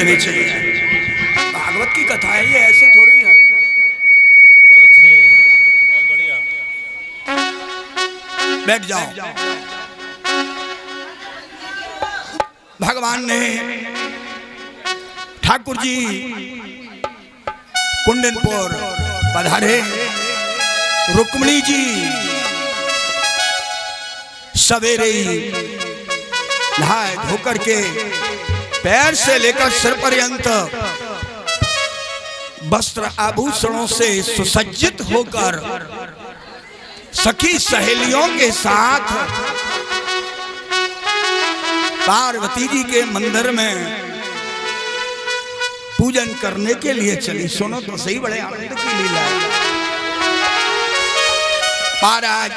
नीचे भागवत की कथा है ये, ऐसे थोड़ी है। बहुत बढ़िया बैठ जाओ। भगवान ने ठाकुर जी कुंडनपुर पधारे रुक्मिणी जी सवेरे ही नहाए धोकर के पैर से लेकर सिर पर्यंत वस्त्र आभूषणों से सुसज्जित होकर सखी सहेलियों के साथ पार्वती जी के मंदिर में पूजन करने के लिए चली। सुनो तो सही, बड़े आनंद की लीला है। महाराज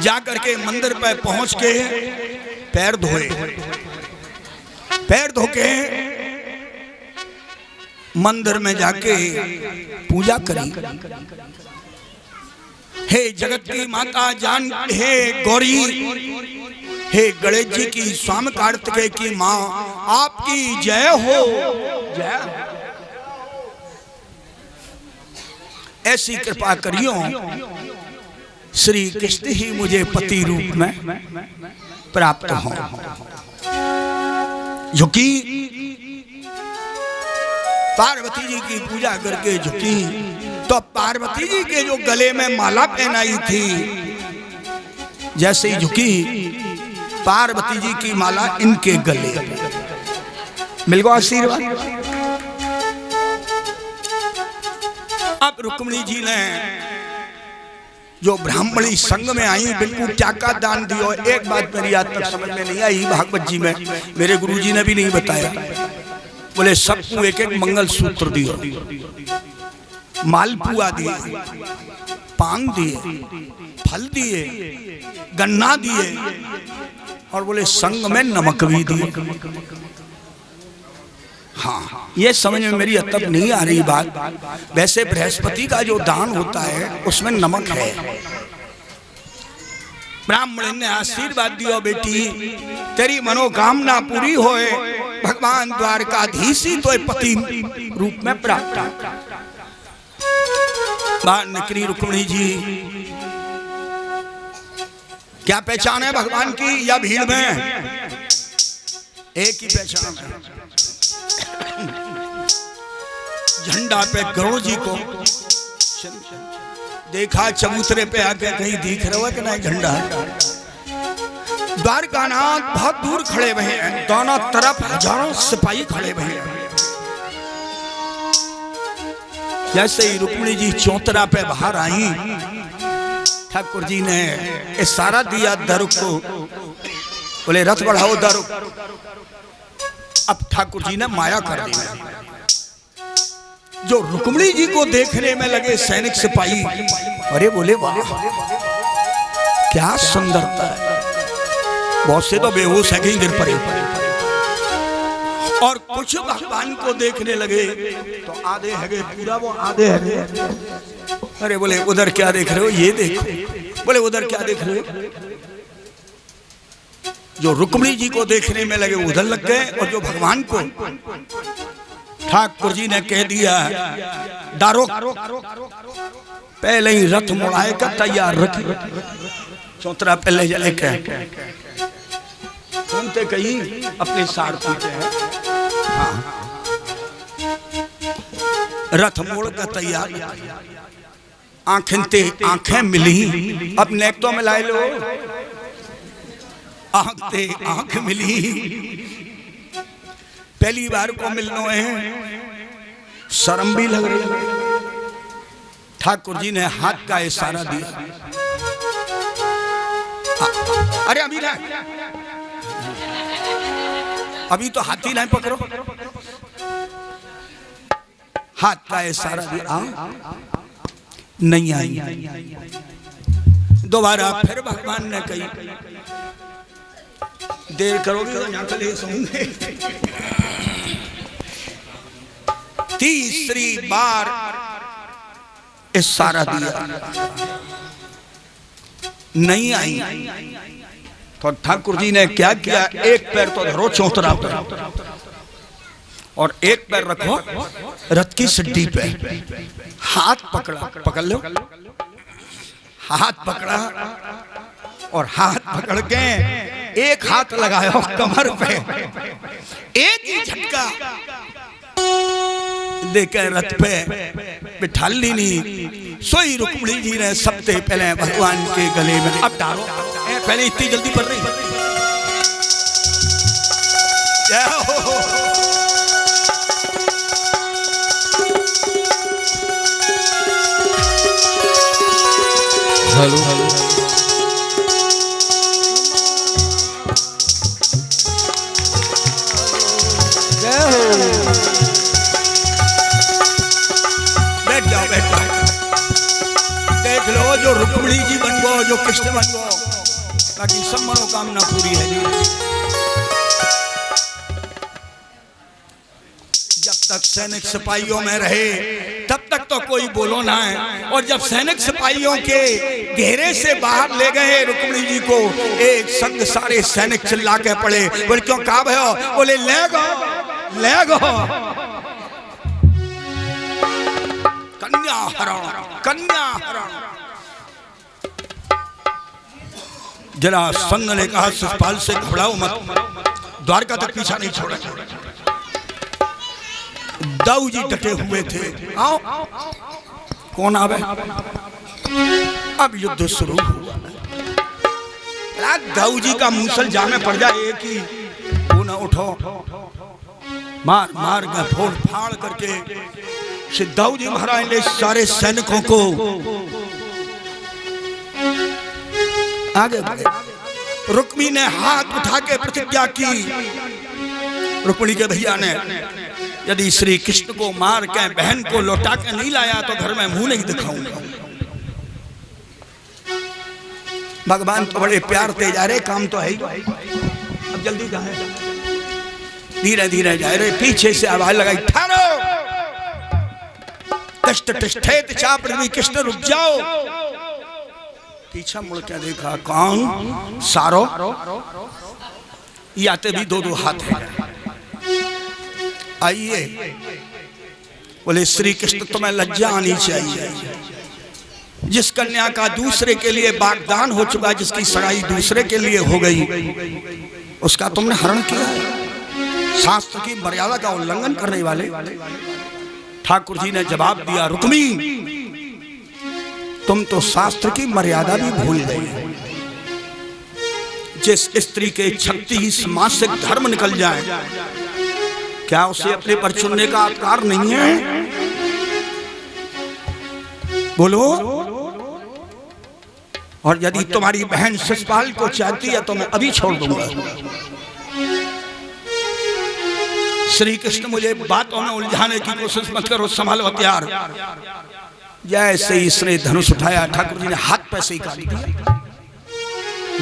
जाकर के मंदिर पर पहुंच के पैर धोए, पैर धो के मंदिर में जाके पूजा करी। हे जगत की माता जान, हे गौरी, हे गणेश जी की, स्वामी कार्तिकेय की मां, आपकी जय हो, जय। ऐसी कृपा करियो श्री कृष्ण ही मुझे पति रूप में प्राप्त हो। झुकी पार्वती जी की पूजा करके झुकी तो पार्वती जी के जो गले में माला पहनाई थी, जैसे ही झुकी पार्वती जी की माला इनके गले मिल गया आशीर्वाद। अब रुक्मिणी जी ने जो ब्राह्मणी संग में आई बिल्कुल क्या का दान दियो। एक बात मेरी आज तक समझ में नहीं आई, भागवत जी में मेरे गुरुजी ने भी नहीं बताया। बोले सबको एक एक मंगल सूत्र दियो, मालपुआ दिए, पान दिए, फल दिए, गन्ना दिए और बोले संग में नमक भी दिए। हाँ, ये समझ में मेरी अब तक नहीं आ रही बात। वैसे बृहस्पति का जो दान होता है उसमें नमक है। ब्राह्मण ने आशीर्वाद दिया, बेटी तेरी मनोकामना पूरी होए, भगवान द्वारकाधीश ही तो पति रूप में प्राप्त। बाहर निकली रुक्मिणी जी, क्या पहचान है भगवान की या भीड़ में? एक ही पहचान है, झंडा पे गरुड़ जी को देखा, चबूतरे पे आके कहीं दिख रहा है कि नहीं झंडा? द्वारकानाथ बहुत दूर खड़े हुए हैं, दोनों तरफ हजारों सिपाही खड़े हुए हैं। जैसे ही रुक्मिणी जी चौतरा पे बाहर आई, ठाकुर जी ने इशारा दिया दारुक को, बोले रथ बढ़ाओ दारुक। अब ठाकुर जी ने माया कर दी। जो रुक्मिणी जी को देखने में लगे सैनिक सिपाही, अरे बोले वाह क्या सुंदरता है। बहुत से तो बेहोश है, कहीं गिर पड़े। और कुछ भगवान को देखने लगे तो आधे है पूरा, वो आधे है। अरे बोले उधर क्या देख रहे हो? ये देखो। बोले उधर क्या देख रहे हो? जो रुक्मिणी जी को देखने में लगे उधर लग गए, और जो भगवान को ठाकुर जी ने कह दिया दारुक पहले ही रथ मुड़ाए का तैयार रख, चौतरा पहले जले के सुनते कहीं अपने सारथी के हैं। हाँ। रथ मोड़ का तैयार, आंखें मिली, अब नेक तो मिलाए लो, आंख मिली, पहली बार को मिलना है, शर्म भी लग रही। ठाकुर जी ने हाथ का इशारा दिया, अरे अभी ना, अभी तो हाथी नहीं पकड़ो। हाथ का इशारा दिया, नहीं आई। दोबारा फिर भगवान ने कही देर करोगे तो यहाँ कल सुनूंगे। तीसरी बार इशारा दिया, नहीं आई। तो ठाकुर जी ने क्या किया, एक पैर तो धरो चौतरा पर और एक पैर रखो रथ की सिड्डी पे, हाथ पकड़ा, पकड़ लो, हाथ पकड़ा और हाथ पकड़ के एक हाथ लगाया कमर पे, एक ही झटका देकर रथ पे बिठा लीनी। सोई रुक्मिणी जी ने सबसे पहले भगवान के गले में अब डालो। पहले इतनी जल्दी पढ़ रही हेलो हेलो बैठ जाओ बैठ जाओ। देख लो जो रुक्मिणी जी बन गो, जो कृष्ण बन गो, ताकि सब मनोकामना पूरी है जी। जब तक सैनिक सिपाहियों में रहे तब तक तो कोई बोलो ना है, और जब सैनिक सिपाहियों के घेरे से बाहर ले गए रुक्मिणी जी को, एक संग सारे सैनिक चिल्ला के पड़े। बोले क्यों कहा भयो? बोले ले गो ले गो। कन्या हरण कन्या हरण। जरासंध ने कहा शिशुपाल से घबराओ मत, द्वारका तक पीछा नहीं छोड़ा। दाऊ जी डटे हुए थे। आओ कौन आवे? अब युद्ध शुरू हुआ। दाऊ जी का मूसल जामे पड़ जाए कि वो ना उठो, मार मार का फोड़ फाड़ करके दाऊ जी महाराज ने सारे सैनिकों को आगे बढ़े। रुक्मी ने हाथ उठा के प्रतिज्ञा की, रुक्मिणी के भैया ने, यदि श्री कृष्ण को मार के बहन को लौटा के नहीं लाया तो घर में मुंह नहीं दिखाऊंगा। भगवान तो बड़े प्यार से जा रहे, काम तो है ही। अब जल्दी कहाँ है? धीरे धीरे जा रहे। पीछे से आवाज लगाई, ठहरो, कष्ट तिष्ठेत चा पृथ्वी, कृष्ण रुक जाओ। पीछा मुड़ के देखा, कौन? सारो। याते भी दो दो हाथ है। आइए। बोले श्री कृष्ण तुम्हें लज्जा आनी चाहिए। जिस कन्या का दूसरे के लिए वाग्दान हो चुका, जिसकी सगाई दूसरे के लिए हो गई, उसका तुमने हरण किया। शास्त्र की मर्यादा का उल्लंघन करने वाले। ठाकुर जी ने जवाब दिया, रुक्मी तुम तो शास्त्र की मर्यादा भी भूल गई। जिस स्त्री के 36 मासिक धर्म निकल जाए, क्या उसे अपने पर चुनने का अधिकार नहीं है? बोलो। और यदि तुम्हारी बहन शिशुपाल को चाहती है तो मैं अभी छोड़ दूंगा। श्री कृष्ण मुझे बातों में उलझाने की कोशिश मत करो, संभालो हथियार। जैसे ही इसने धनुष उठाया, ठाकुर जी ने हाथ पैसे ही काट दिया।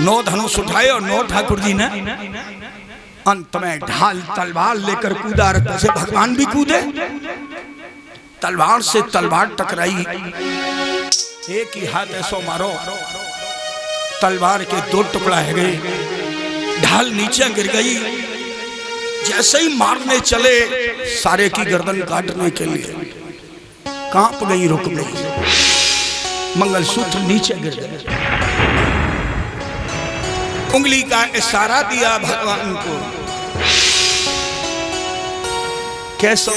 9 धनुष उठाए और 9 ठाकुर जी ने अंत में ढाल तलवार लेकर कूदा। जैसे भगवान भी कूदे, तलवार से तलवार टकराई। एक ही हाथ ऐसो मारो, तलवार के 2 टुकड़ा है गए। ढाल नीचे गिर गई। जैसे ही मारने चले, सारे की गर्दन काटने के लिए कांप गई, रुक गई। मंगलसूत्र नीचे गिर गए। उंगली का इशारा दिया भगवान को। कैसा?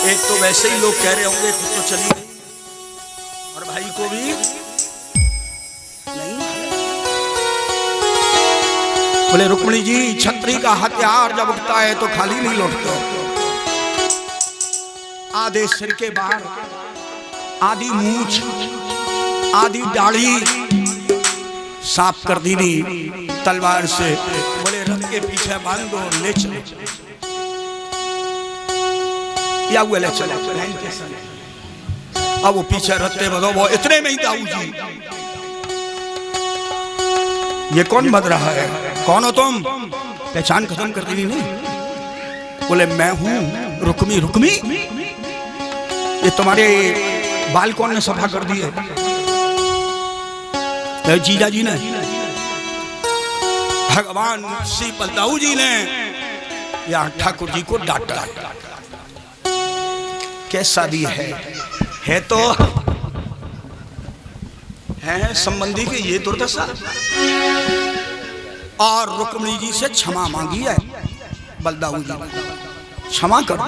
एक तो वैसे ही लोग कह रहे होंगे खुद तो चली गई, और भाई को भी नहीं। बोले रुक्मिणी जी, छत्री का हथियार जब उठता है तो खाली नहीं लौटता। आधे सिर के बाहर, आधी मूंछ, आधी दाढ़ी साफ कर दी तलवार से। बोले रथ के पीछे बांध दो, ले चलो। या वो ले चलो। अब वो पीछे रथते बदो, वो इतने में ही दाऊ जी, ये कौन बद रहा है? कौन हो तुम? पहचान खत्म कर दी नहीं? बोले मैं हूं रुक्मी। रुक्मी? ये तुम्हारे बाल कौन ने सफा कर दिए? जीजा जी ने, भगवान श्री बलदाऊ जी ने या ठाकुर जी को डांटा। कैसा भी है तो है संबंधी की ये दुर्दशा। और रुक्मिणी जी से क्षमा मांगी है। बलदाऊ जी क्षमा करो,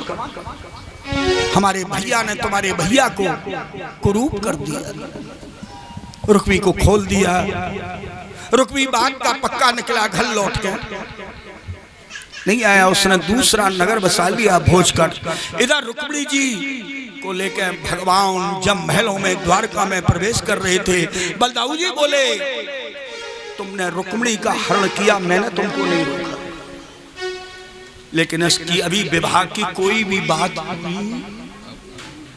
हमारे भैया ने तुम्हारे भैया को कुरूप कर दिया, रुक्मी को खोल दिया। रुक्मी बात का पक्का निकला, घर लौट के नहीं आया, उसने दूसरा नगर बसा लिया भोजकर। इधर रुक्मिणी जी को लेकर भगवान जब महलों में द्वारका में प्रवेश कर रहे थे, बलदाऊ जी बोले तुमने रुक्मिणी का हरण किया, मैंने तुमको नहीं रोका, लेकिन इसकी अभी विवाह की कोई भी बात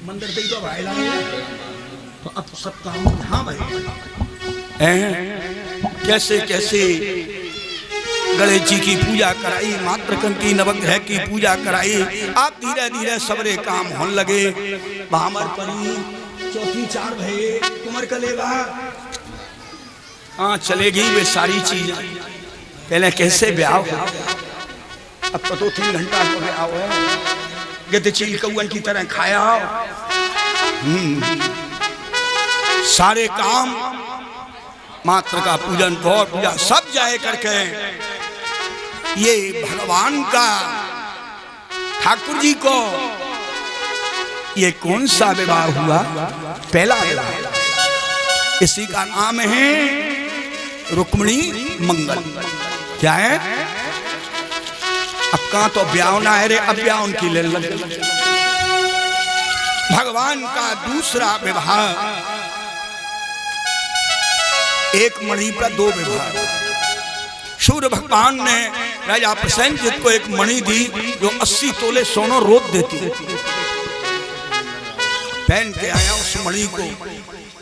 मंदिर तो अब सब काम हाँ भाई कैसे कैसे गणेश जी की पूजा कराई, मातृकन की नवग्रह की पूजा कराई। आप धीरे धीरे सबरे काम होने लगे। भामर परी चौथी चार भये कुमर कलेवा हाँ चलेगी वे सारी चीज। पहले कैसे ब्याह हो, अब तो 2-3 घंटा हो गया हो, गिद्ध चील कौवन की तरह खाया हो। सारे काम मात्र का पूजन गौ पूजा सब जाए करके ये भगवान का ठाकुर जी को ये कौन सा विवाह हुआ, पहला विवाह, इसी का नाम है रुक्मिणी मंगल। क्या है, अब कहां तो ब्याह ना है रे, अब ब्याह उनकी ले लग। भगवान का दूसरा विवाह, एक मणि पर 2 विवाह। सूर्य भगवान ने राजा प्रसेनजित को एक मणि दी जो 80 तोले सोना रोज देती। पहन के आया उस मणि को।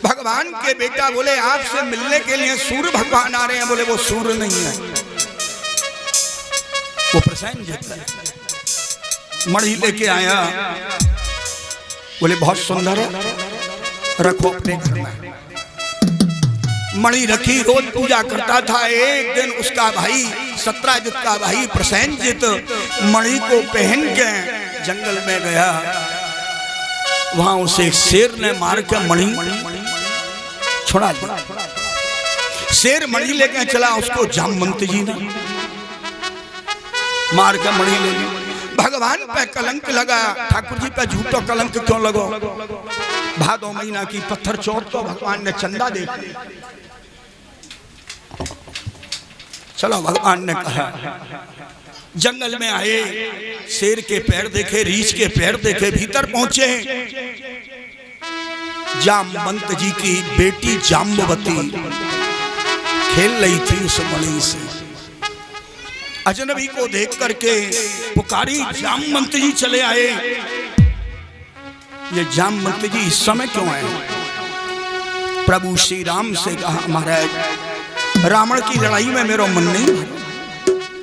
भगवान के बेटा बोले आपसे मिलने के लिए सूर्य भगवान आ रहे हैं। बोले वो सूर्य नहीं है, वो प्रसेनजित है। मणि लेके आया, बोले बहुत सुंदर है, रखो अपने घर में। मणि रखी, रोज पूजा करता था। एक दिन उसका भाई सत्राजित का भाई प्रसेनजित मणि को पहन के जंगल में गया। वहां उसे एक शेर ने मार के मणि छोड़ा दिया। शेर मणि लेके चला, उसको जामवंत जी ने मार के मणि ले ली। भगवान पे कलंक लगा, ठाकुर जी पे झूठो कलंक क्यों लगो। भादो महीना की पत्थर चौथ को भगवान ने चंदा दे दिया। चलो भगवान ने कहा, जंगल में आए, शेर के पैर देखे, रीछ के पैर देखे, भीतर पहुंचे। जामवंत जी की बेटी जाम्बवती खेल रही थी उस मणि से। अजनबी को देख करके पुकारी, जामवंत जी चले आए। ये जामवंत जी इस समय क्यों आए? प्रभु श्री राम से कहा, महाराज रावण की लड़ाई में मेरा मन नहीं,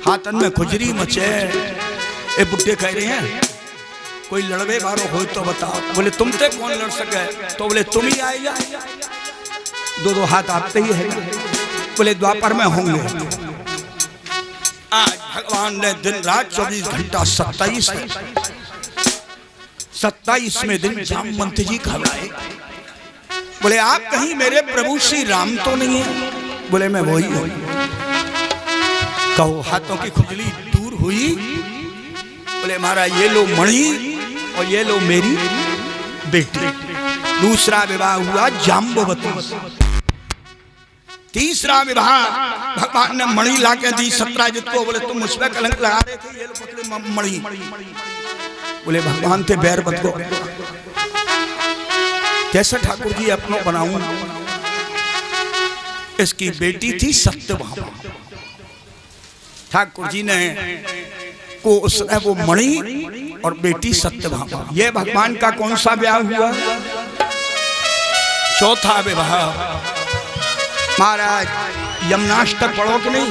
हाथन में खुजरी मचे। ए बुड्ढे कह रहे हैं कोई लड़वे बारो हो तो बताओ। बोले तुमसे कौन लड़ सके? तो बोले तुम ही आए जा, 2-2 हाथ आते ही है। बोले द्वापर में होंगे। आज भगवान ने दिन रात 24 घंटा 27वें दिन जामवंत जी घबराए। बोले आप कहीं मेरे प्रभु श्री राम तो नहीं है? बोले मैं वही हूं। कहो हाथों की खुजली दूर हुई? बोले महाराज ये लो मणि और ये लो मेरी बेटी। दूसरा विवाह हुआ जाम्बवती। तीसरा विवाह भगवान ने मणि ला के दी सत्राजित को। बोले तुम मुझ पर कलंक लगा रहे थे, ये लो पकड़े मणि। बोले भगवान थे बैर मत को, कैसे ठाकुर जी अपनो बनाऊं? इसकी बेटी थी सत्यभामा। ठाकुर जी ने को उसने वो मणि और बेटी सत्यभामा। ये भगवान का कौन सा ब्याह हुआ? चौथा विवाह। महाराज यमुनाष्टक पढ़ो कि नहीं?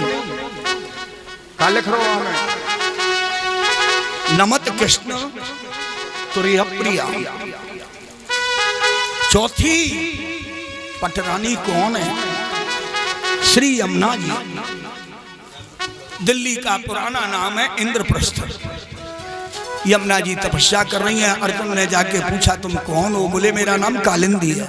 क्या लिख रहा हूं मैं? नमत कृष्ण तुरय प्रिया। चौथी पटरानी कौन है? श्री यमुना जी। दिल्ली का पुराना नाम है इंद्रप्रस्थ। यमुना जी तपस्या कर रही हैं। अर्जुन ने जाके पूछा तुम कौन हो? बोले मेरा नाम कालिंदी है।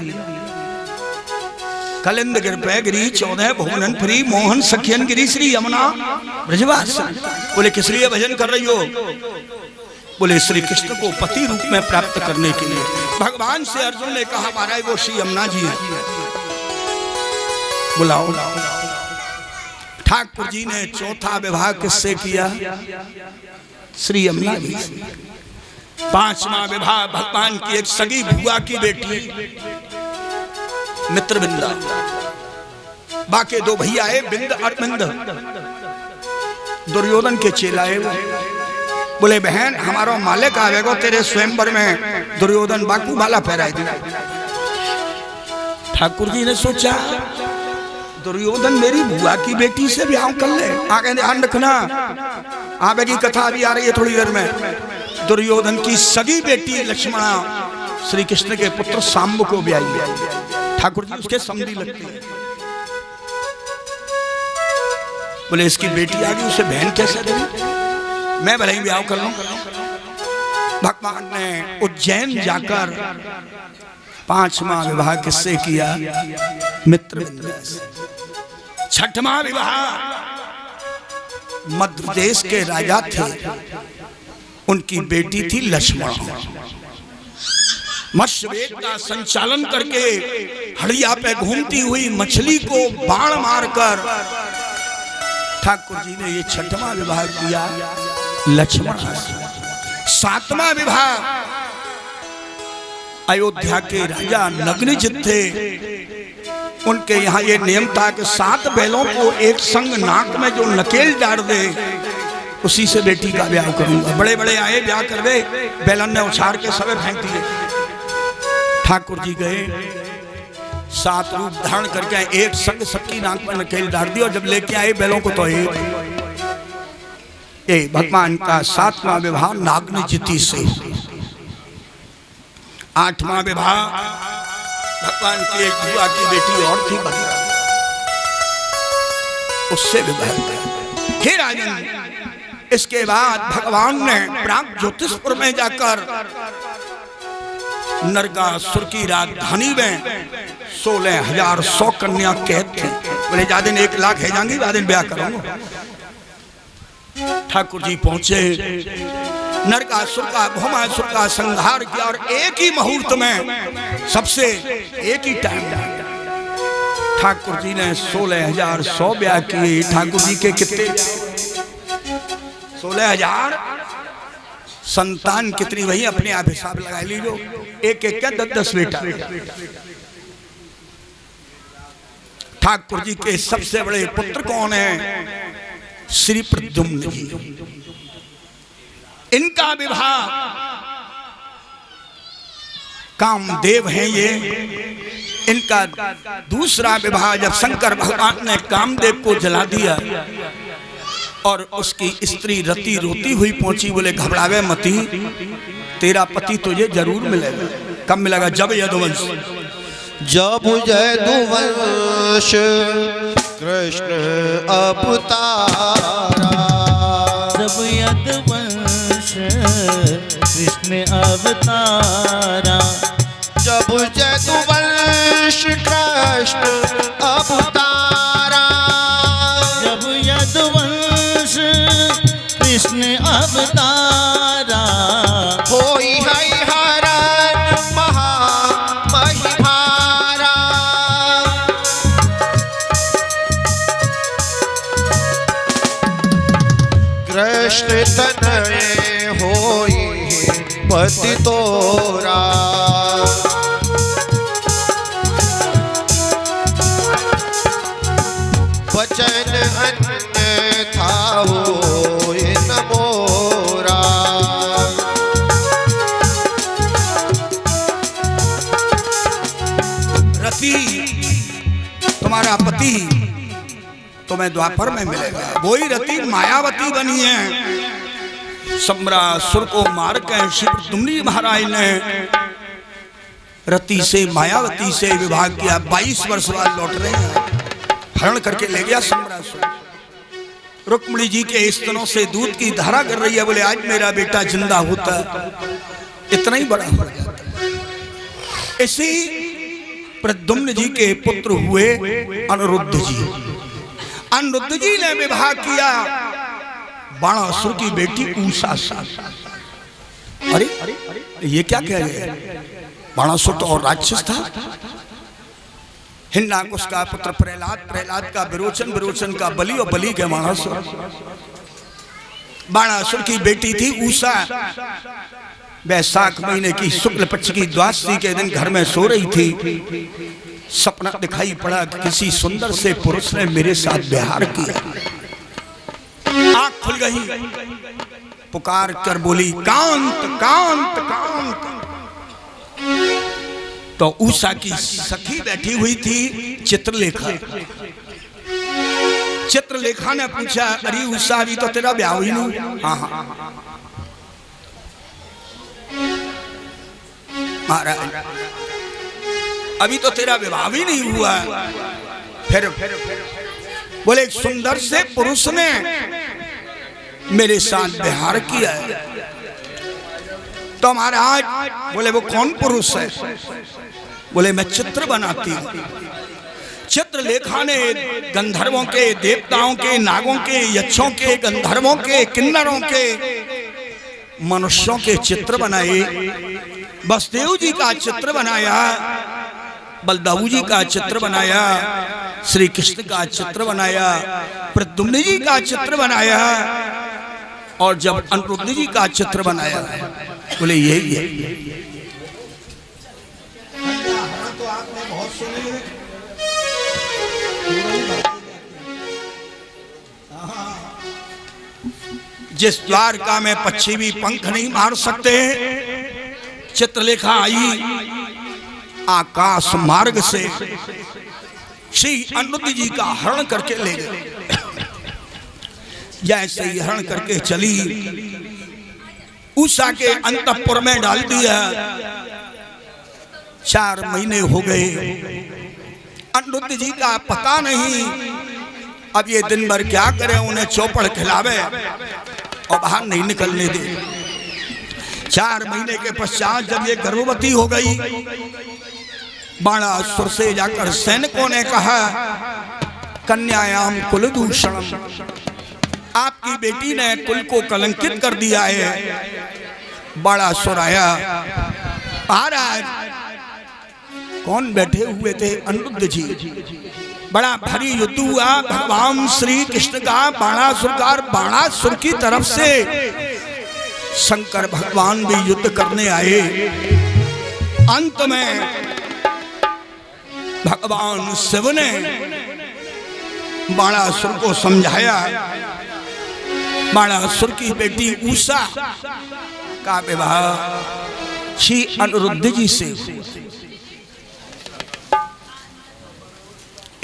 कलिंद गिर पे गिरी 14 भुवनन फ्री मोहन सखियन गिरी श्री यमुना ब्रजवास। बोले किस लिए भजन कर रही हो? बोले श्री कृष्ण को पति रूप में प्राप्त करने के लिए। भगवान से अर्जुन ने कहा महाराज वो श्री यमुना जी हैं, बुलाओ। ठाकुर जी ने चौथा विवाह किससे किया? श्री यमुना जी। पांचवा विवाह भगवान की एक सगी बुआ की बेटी मित्रविंदा। बाकी दो भैया है बिंद और बिंद, दुर्योधन के चेलाए वो। बोले बहन हमारा मालिक आवेगो तेरे स्वयंवर में, दुर्योधन बाकू माला पहराए दी। ठाकुर जी ने सोचा दुर्योधन मेरी बुआ की बेटी से ब्याह कर ले। आगे ध्यान रखना, आगे की कथा भी आ रही है थोड़ी देर में। दुर्योधन की सगी बेटी लक्ष्मणा श्री कृष्ण के पुत्र सांब को ब्याही। ठाकुर जी उसके समधी लगते हैं। बोले इसकी बेटी आ गई, उसे बहन कैसे दे? मैं भले ही ब्याह कर लूं। भगवान ने उज्जैन जाकर पांचवा विवाह किससे किया? मित्रविंद से। छठवां विवाह मध्य देश के राजा थे, उनकी बेटी थी लक्ष्मण। मत्स्यवेद का संचालन करके हड़िया पे घूमती हुई मछली को बाण मारकर ठाकुर जी ने ये छठवां विवाह किया लक्ष्मण से। सातवां विवाह अयोध्या के राजा नग्नजित थे, उनके यहाँ ये नियम था कि 7 बैलों को एक संग नाक में जो नकेल डाल दे उसी से बेटी का ब्याह करूंगा। बड़े बड़े आए ब्याह कर दे, बैलन ने उछाड़ के सबे फेंक दिए। ठाकुर जी गए 7 रूप धारण करके एक संग सबकी नाक में नकेल डाल दी और जब लेके आए बैलों को तो ये भगवान का 7वां विवाह नागनजिती से। 8वां विवाह भगवान की एक बुआ की बेटी और थी बंदा, उससे विवाह किया। हे राजन, इसके बाद भगवान ने प्राग ज्योतिषपुर में जाकर नरकासुर की राजधानी में 16,100 कन्या कैद थी। बोले ज्यादा 1 लाख है जाएंगी, ज्यादा ब्याह करूंगा। ठाकुर जी पहुंचे, नरकासुर का भौमासुर का संहार किया और एक ही मुहूर्त में सबसे एक ही टाइम ठाकुर जी ने 16,100 ब्याह किए। ठाकुर जी के कितने? 16,000। संतान कितनी? वही अपने आप हिसाब लगा लीजिए, एक एक का 10-10 बेटा। ठाकुर जी के सबसे बड़े पुत्र कौन है? श्री प्रद्युम्न जी। इनका विवाह कामदेव हैं ये। इनका दूसरा विवाह जब शंकर भगवान ने कामदेव को जला दिया और उसकी स्त्री रति रोती हुई पहुंची, बोले घबरावे मती, तेरा पति तुझे जरूर मिलेगा। कब मिलेगा? जब यदुवंश कृष्ण अवतारा। जब यदुवंश कृष्ण अवतारा। जब यदुवंश कृष्ण अवतारा। जब यदुवंश कृष्ण अवतारा। होई है हरण महामहिमारा। कृष्ण तनय होई पति तोरा। वचन अन्य था होए न मोरा। रति तुम्हारा पति तुम्हें द्वापर में मिलेगा। वही रति मायावती बनी है। सम्रासुर को मार के श्री प्रद्युम्न महाराज ने रति से मायावती से विवाह किया। 22 वर्ष बाद लौट रहे हैं, हरण करके ले गया सम्रासुर। रुक्मिणी जी के स्तनों से दूध की धारा कर रही है। बोले आज मेरा बेटा जिंदा होता इतना ही बड़ा हो जाता। इसी प्रद्युम्न जी के पुत्र हुए अनिरुद्ध जी। अनिरुद्ध जी ने विवाह किया बाणासुर की बेटी उषा से। अरे ये क्या कह रहे? बाणासुर तो और राक्षस था। हिरण्याकुश का पुत्र प्रहलाद, प्रहलाद का विरोचन, विरोचन का बलि और बलि के बाणासुर। बाणासुर की बेटी थी उषा। वैशाख महीने की शुक्ल पक्ष की द्वादशी के दिन घर में सो रही थी। सपना दिखाई पड़ा कि किसी सुंदर से पुरुष ने मेरे साथ व्यवहार किया। आंख खुल गई, पुकार कर बोली कांत कांत कांत। तो उषा की सखी बैठी हुई थी चित्रलेखा। चित्रलेखा ने पूछा, अरे उषा अभी तो तेरा ब्याह ही नहीं। हाँ महाराज अभी तो तेरा विवाह भी नहीं हुआ। फिर बोले एक सुंदर से पुरुष ने मेरे साथ व्यवहार किया है। तो महाराज बोले वो कौन पुरुष है? बोले मैं चित्र बनाती हूँ। चित्रलेखा ने गंधर्वों के, देवताओं के, नागों के, यक्षों के, गंधर्वों के, किन्नरों के, मनुष्यों के चित्र बनाए। वसुदेव जी का चित्र बनाया, बलदाऊ जी का चित्र बनाया, श्री कृष्ण का चित्र बनाया, प्रद्युम्न जी का चित्र बनाया, और जब अनिरुद्ध जी का चित्र बनाया बोले यही है। तो आपने बहुत सुने। जिस द्वारका में पक्षी भी पंख नहीं मार सकते, चित्रलेखा आई आकाश मार्ग से श्री अनिरुद्ध जी का हरण करके ले गए। जैसे ही हरण करके चली, उषा के अंतःपुर में डाल दिया। 4 महीने हो गए, अनिरुद्ध जी का पता नहीं। अब ये दिन भर क्या करे, उन्हें चौपड़ खिलावे और बाहर नहीं निकलने दे। 4 महीने के पश्चात जब ये गर्भवती हो गई, बाणासुर से जाकर सैनिकों ने कहा कन्यायाम कुलदूषणम, आपकी बेटी ने कुल को कलंकित कर दिया है। बाणासुर आया। महाराज कौन बैठे हुए थे? अनिरुद्ध जी। बड़ा भारी युद्ध हुआ भगवान श्री कृष्ण का बाणासुर का। बाणासुर की तरफ से शंकर भगवान भी युद्ध करने आए। अंत में भगवान शिव ने बाणासुर को समझाया। बाणासुर की बेटी उषा का विवाह श्री अनिरुद्ध जी से।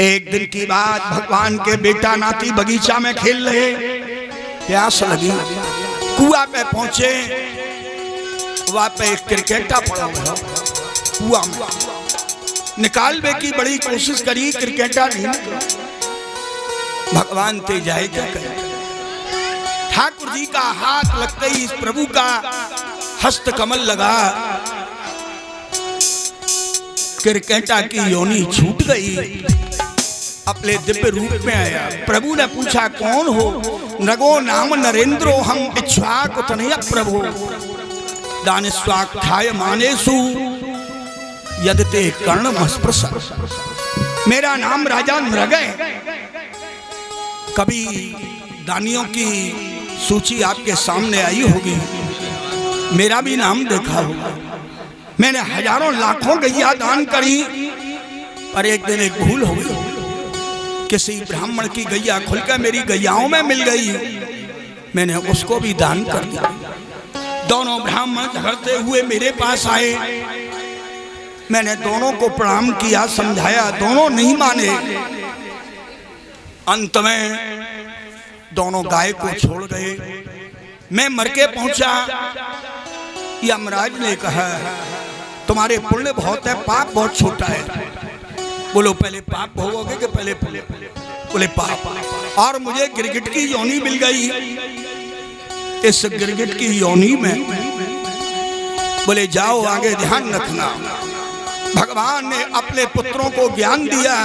एक दिन की बात, भगवान के बेटा नाती बगीचा में खेल रहे, प्यास लगी, कुआं पे पहुंचे। वहां पे एक क्रिकेटा पड़ा हुआ कुआं में, निकालने की बड़ी कोशिश करी, क्रिकेटा नहीं निकला। भगवान ते जाए क्या करे? ठाकुर जी का हाथ लगते ही प्रभु का हस्त कमल लगा, क्रिकेटा की योनि छूट गई, अपने दिव्य रूप में आया। प्रभु ने पूछा कौन हो? नगो नाम नरेंद्रो हम इच्छाकुतनय प्रभु दानस्वाख्याय मानेसु यदते कर्णमस्पृश। मेरा नाम राजा नृग है। कभी दानियों की सूची आपके सामने आई होगी, मेरा भी नाम देखा होगा। मैंने हजारों लाखों गैया दान करी, पर एक दिन एक भूल हो गई। किसी ब्राह्मण की गैया खुलकर मेरी गैयाओं में मिल गई, मैंने उसको भी दान कर दिया। दोनों ब्राह्मण झगड़ते हुए मेरे पास आए, मैंने दोनों को प्रणाम किया, समझाया, दोनों नहीं माने। अंत में दोनों गाय को छोड़ गए। मैं मर के पहुंचा। यमराज ने कहा तुम्हारे पुण्य बहुत है, पाप बहुत छोटा है। बोलो पहले पाप भोगोगे कि पहले? बोले पाप। और मुझे गिरगिट की योनि मिल गई। इस गिरगिट की योनि में बोले जाओ आगे ध्यान रखना, भगवान ने अपने पुत्रों को ज्ञान दिया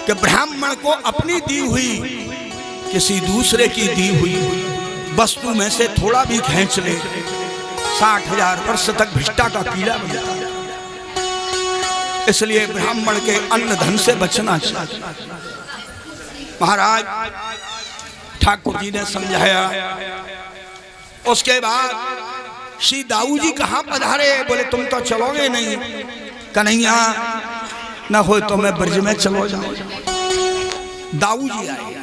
कि ब्राह्मण को अपनी दी हुई किसी दूसरे की दी हुई वस्तु में से थोड़ा भी खींच ले 60,000 वर्ष तक भिष्टा का कीड़ा बन जाता है। इसलिए ब्राह्मण के अन्न धन से बचना चाहिए। महाराज ठाकुर जी ने समझाया। उसके बाद श्री दाऊ जी कहाँ पधारे? बोले तुम तो चलोगे नहीं। कन्हैया न हो तो मैं ब्रज में चलो जाऊं। दाऊ जी आए।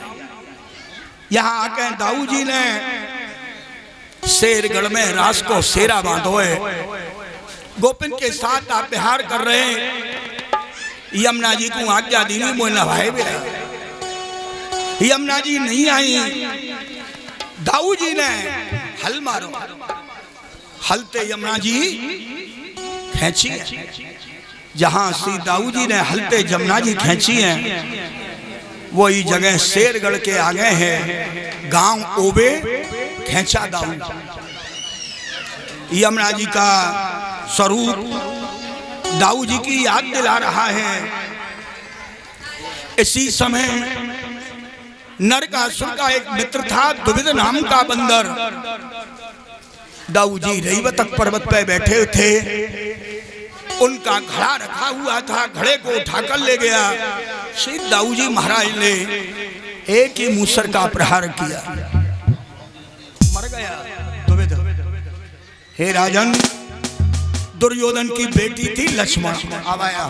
यहाँ आके दाऊ जी ने शेरगढ़ में रास को सेरा बांधो है। गोपिन के साथ आप बिहार कर रहे हैं। यमुना जी को आज्ञा दी नहीं बोलना भाई बेरा। यमुना जी नहीं आई। दाऊ जी ने हल मारो। हलते यमुना जी खींची है। जहां श्री दाऊ जी ने हलते यमुना जी खींची है वही जगह शेरगढ़ के आगे है गांव ओबे खींचा दाऊ। यमुना जी का स्वरूप दाऊ जी की याद दिला रहा है। इसी समय नरकासुर का एक मित्र था दुविध नाम का बंदर। दाऊ जी रैवतक पर्वत पर बैठे थे। उनका घड़ा रखा हुआ था। घड़े को उठाकर ले गया। श्री दाऊ जी महाराज ने एक ही मूसर का प्रहार किया, मर गया दुविध। हे राजन, दुर्योधन की बेटी थी लक्ष्मण। आवाया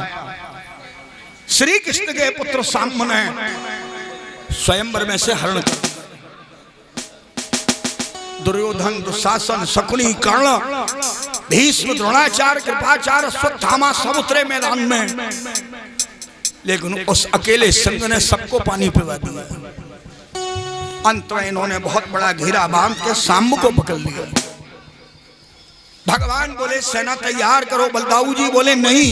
श्री कृष्ण के पुत्र साम्ब ने स्वयंवर में से हरण कर। दुर्योधन, दुशासन, शकुनी, कर्ण, भीष्म, द्रोणाचार्य, कृपाचार्य, अश्वत्थामा सब उतरे मैदान में। लेकिन उस अकेले संग ने सबको पानी पिला दिया। अंत में इन्होंने बहुत बड़ा घेरा बांध के साम्ब को पकड़ लिया। भगवान बोले सेना तैयार करो। बलदाऊ जी बोले नहीं,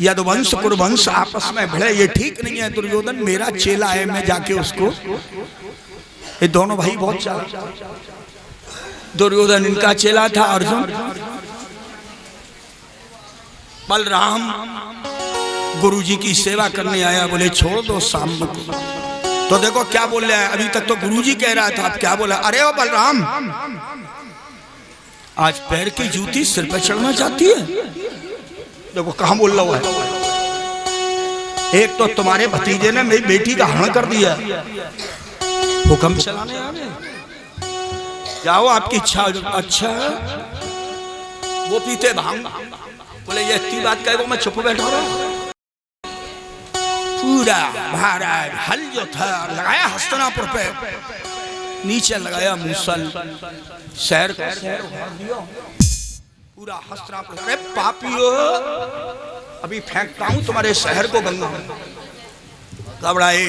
यदुवंश कुरुवंश आपस में भिड़े ये ठीक नहीं है। दुर्योधन मेरा चेला है, मैं जाके उसको। ये दोनों भाई बहुत चालाक। दुर्योधन इनका चेला था। अर्जुन, बलराम गुरुजी की सेवा करने आया। बोले छोड़ दो साम्ब को। तो देखो क्या बोल रहा है। अभी तक तो गुरुजी कह रहा था, अब क्या बोला? अरे ओ बलराम, आज पैर की जूती सिर पर चढ़ना चाहती है। देखो कहां बोल रहा है। एक तो तुम्हारे भतीजे ने मेरी बेटी का हरण कर दिया। हुक्म चलाने आ गए। जाओ आपकी इच्छा। अच्छा, वो पीते भांग। बोले ये इतनी बात कहे वो मैं चुप बैठा रहा। पूरा महाराज हल जो था लगाया हस्तिनापुर पे, नीचे लगाया मूसल, शहर पूरा हस्तिनापुर। अरे पापियो, अभी फेंकता हूं तुम्हारे शहर को गंगा में। घबराए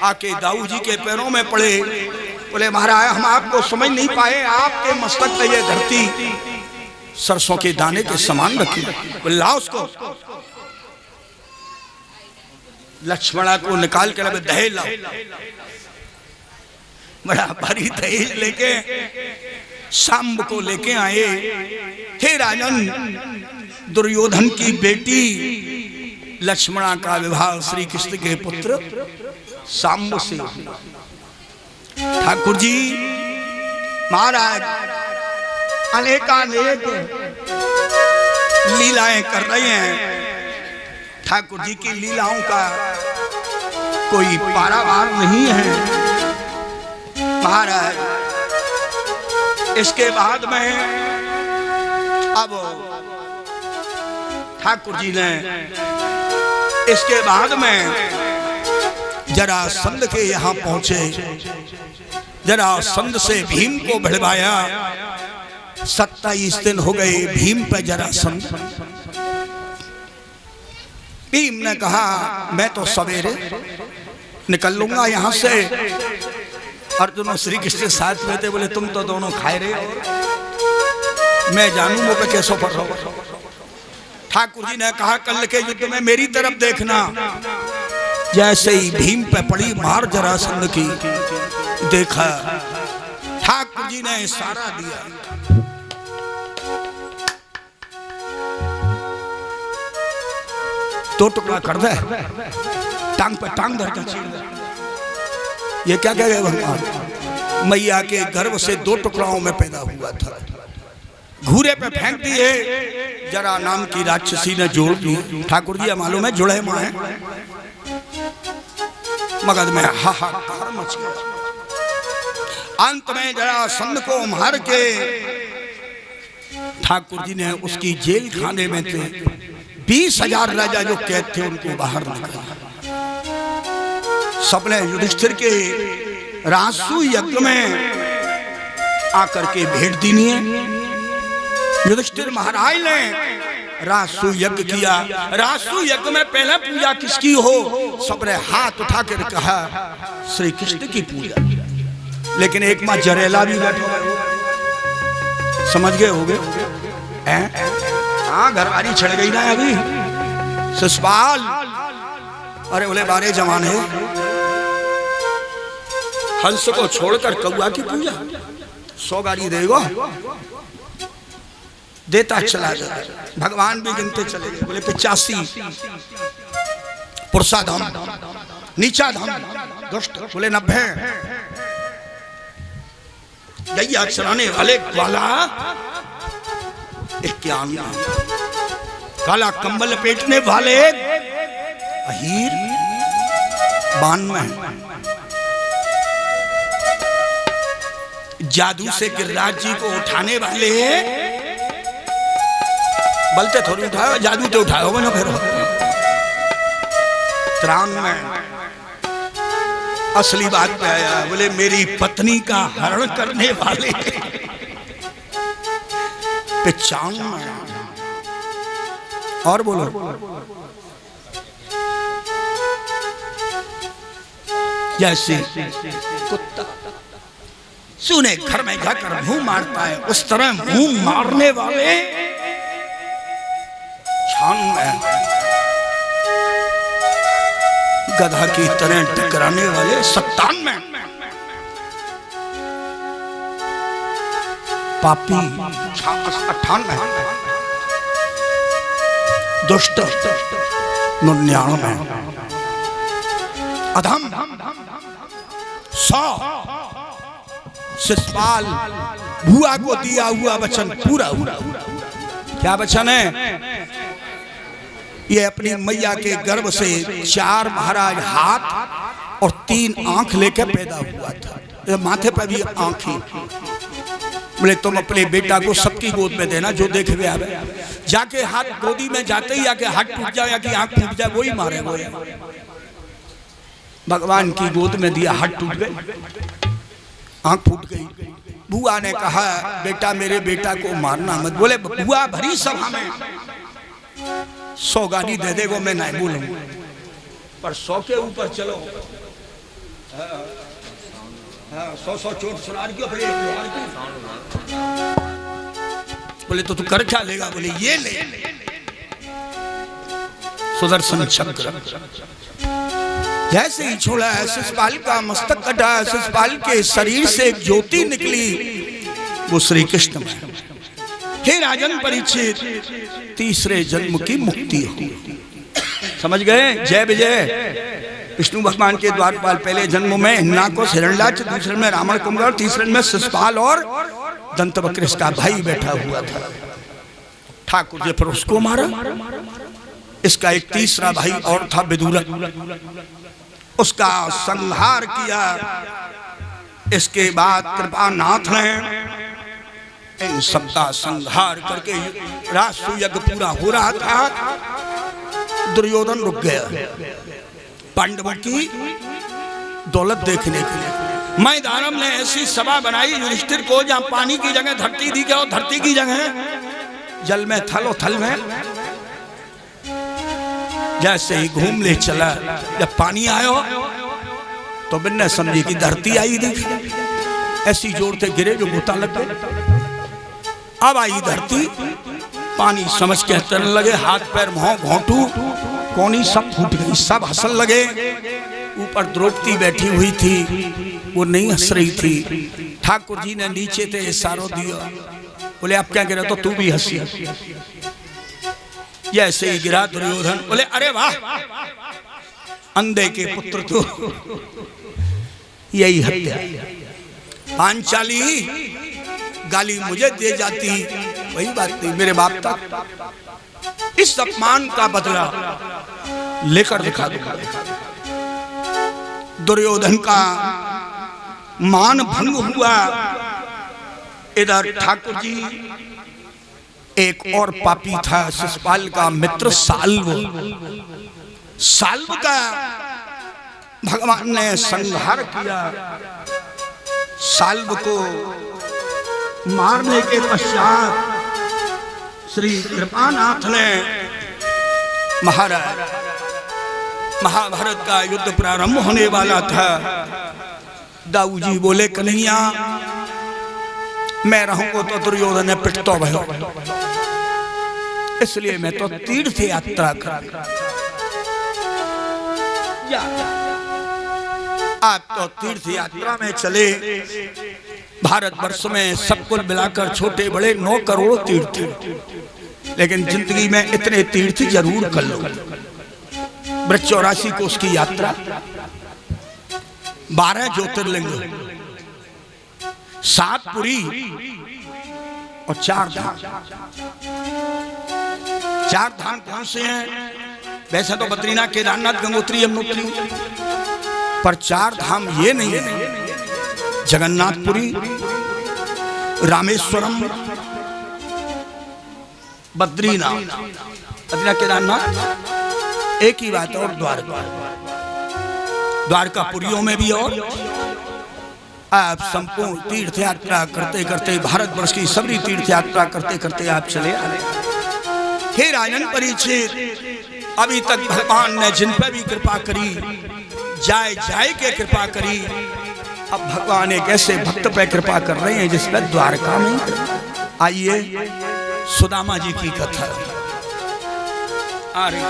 आके दाऊ जी के पैरों में पड़े। बोले महाराज हम आपको समझ नहीं पाए। आपके मस्तक पे ये धरती सरसों के दाने के समान रखी। बोले लाओ उसको। लक्ष्मणा को निकाल कर अब दहेज लाओ। बड़ा भारी दहेज लेके साम्ब को लेके आए। हे राजन, दुर्योधन की बेटी लक्ष्मणा का विवाह श्री कृष्ण के पुत्र साम्ब से। ठाकुर जी महाराज अनेकानेक लीलाएं कर रहे हैं। ठाकुर जी की लीलाओं का कोई पारावार नहीं है महाराज। इसके बाद में अब ठाकुर जी ने इसके बाद में जरासंध के यहाँ पहुंचे। जरासंध से भीम को भिड़वाया। 27 दिन हो गए भीम पे जरासंध। भीम ने कहा मैं तो सवेरे निकल लूंगा यहाँ से। अर्जुन और श्री कृष्ण साथ में थे। बोले तुम तो दोनों खाए रहे हो, मैं जानू वो पे कैसो पर रहो। ठाकुर जी ने कहा कल के युद्ध में मेरी तरफ देखना। जैसे ही भीम पे पड़ी मार जरासंध की, देखा ठाकुर जी ने इशारा दिया। दो टुकड़ा कर दे, टांग पे टांग धर के चीर दे। ये क्या कह गए भगवान? मैया के गर्भ से दो टुकड़ाओं में पैदा हुआ था, घूरे पे फेंक दिए, जरा नाम की राक्षसी ने जोड़ दी। ठाकुर जी मालूम है जुड़े माए मगध में हाहाकार मच गया। अंत में जरा संत को मार के ठाकुर जी ने उसकी जेल खाने में थे 20,000 राजा जो कैद थे उनको बाहर निकाला। सबने युधिष्ठिर के रासु यज्ञ में आकर के भेंट दीनी है। युधिष्ठिर महाराज ने रासु यज्ञ किया। रासु यज्ञ में पहले पूजा किसकी हो? सबने हाथ उठा कर कहा श्री कृष्ण की पूजा। लेकिन एक मां जरेला भी बैठा, समझ गए होगे? हाँ, घरवाली छड़ गई ना अभी ससपाल। अरे बोले बारे जवान है, हंस को छोड़कर कौआ की पूजा। 100 गाड़ी देगा, देता चला जाए। भगवान भी गिनते चले गए, बोले 85 पुरुषा धाम, नीचा धाम दुष्ट, बोले 90 गैया चराने वाले ग्वाला 51, काला कंबल पेटने वाले अहीर 92, जादू से गिरिराज जी को उठाने वाले, बलते थोड़ी उठाओ, जादू तो उठाओ बनो फिर 93। असली बात पे आया, बोले मेरी पत्नी का हरण करने वाले 95। और बोलो जैसे कुत्ता सुने घर में जाकर मुंह मारता है, उस तरह मुंह मारने वाले 96, गधा की तरह टकराने वाले 97, पापी 98, दुष्ट 99, अधम 100, शिषपाल भुआ को दिया हुआ वचन पूरा हुआ। क्या वचन है? ये अपनी मैया के गर्भ से 4 महाराज हाथ और 3 आंख लेकर पैदा हुआ था। ये माथे पर भी आंख ही। बोले तुम अपने बेटा को सबकी गोद में देना, जो देखे वे आवे। जाके हाथ गोदी में जाते ही आके हाथ टूट जाए या कि आंख टूट जाए, वही मारे वो। भगवान की गोद में दिया, हाथ टूट गए, आंख फूट गई। बुआ ने कहा बेटा मेरे बेटा को मारना मत। बोले बुआ भरी सभा में 100 गाड़ी दे देगो, मैं नहीं बोलूंगा, पर 100 के ऊपर चलो। 100 चोट सुनार क्यों? बोले तो तू कर क्या लेगा? बोले ये ले सुदर्शन चक्र। जैसे ही छोड़ा शिषपाल का मस्तक कटा, शिषपाल के शरीर से एक ज्योति निकली, वो श्री कृष्ण में। हे राजन परीक्षित, तीसरे जन्म की मुक्ति हो। समझ गए? जय विजय। विष्णु भगवान के द्वारपाल पहले जन्म में हिरण्याकश हिरण्याक्ष, दूसरे में रावण कुंभकर्ण, तीसरे में शिषपाल और दंतवक्र इसका भाई बैठा हुआ था। ठाकुर जी फिर उसको मारा। इसका एक तीसरा भाई और था विदुरक, उसका संहार किया। इसके बाद कृपानाथ ने इन सबका संहार करके रासु यज्ञ पूरा हो रहा था। दुर्योधन रुक गया पांडवों की दौलत देखने के लिए। मैं दानव ने ऐसी सभा बनाई युधिष्ठिर को, जहां पानी की जगह धरती दी गई और धरती की जगह जल में थल और थल में। जैसे ही घूम ले चला, जब पानी आयो तो बिन्ने समझी कि धरती आई दिख, ऐसी जोर से गिरे जो गोता लग गए। अब आई धरती, पानी समझ के चलने लगे, हाथ पैर मुंह घोंटू कोनी सब फूट गई, सब हंसन लगे। ऊपर द्रौपदी बैठी हुई थी, वो नहीं हंस रही थी। ठाकुर जी ने नीचे थे इशारा दिया, बोले आप क्या कह रहे? तो तू भी हंसी। जैसे ही गिरा दुर्योधन बोले अरे वाह, अंधे के पुत्र तो यही हत्या। पांचाली गाली मुझे दे जाती, वही बात नहीं, मेरे बाप तक इस अपमान का बदला लेकर दिखा दूंगा। दुर्योधन का मान भंग हुआ। इधर ठाकुर जी, एक और पापी था शिशुपाल का मित्र साल्व। साल्व का भगवान ने संहार किया। साल्व को मारने के पश्चात श्री कृपानाथ ने महाभारत का युद्ध प्रारंभ होने वाला था। दाऊ जी बोले कन्हैया मैं रहूंगा तो दुर्योधन ने पिट तो भयो, इसलिए मैं तो तीर्थ यात्रा कर। आप तो तीर्थ यात्रा में चले। भारतवर्ष में सब कुल मिलाकर छोटे बड़े 9 करोड़ तीर्थ, लेकिन जिंदगी में इतने तीर्थ जरूर कर लो। वृक्ष 84 को उसकी यात्रा, 12 ज्योतिर्लिंग, 7 पुरी और 4 धाम। 4 धाम कौन से हैं? वैसे तो बद्रीनाथ, केदारनाथ, गंगोत्री, यमुनोत्री, पर 4 धाम ये नहीं है। जगन्नाथपुरी, रामेश्वरम, बद्रीनाथ, केदारनाथ, एक ही बात। और द्वारकापुरियों में भी। और आप संपूर्ण तीर्थ यात्रा करते करते, भारतवर्ष की सभी तीर्थ यात्रा करते करते आप चले आ रहे। हे राजन परीक्षित, अभी तक भगवान ने जिन पर भी कृपा करी, जाए के कृपा करी, अब भगवान एक ऐसे भक्त पे कृपा कर रहे हैं जिस पर द्वारका में। आइए सुदामा जी की कथा आ रही।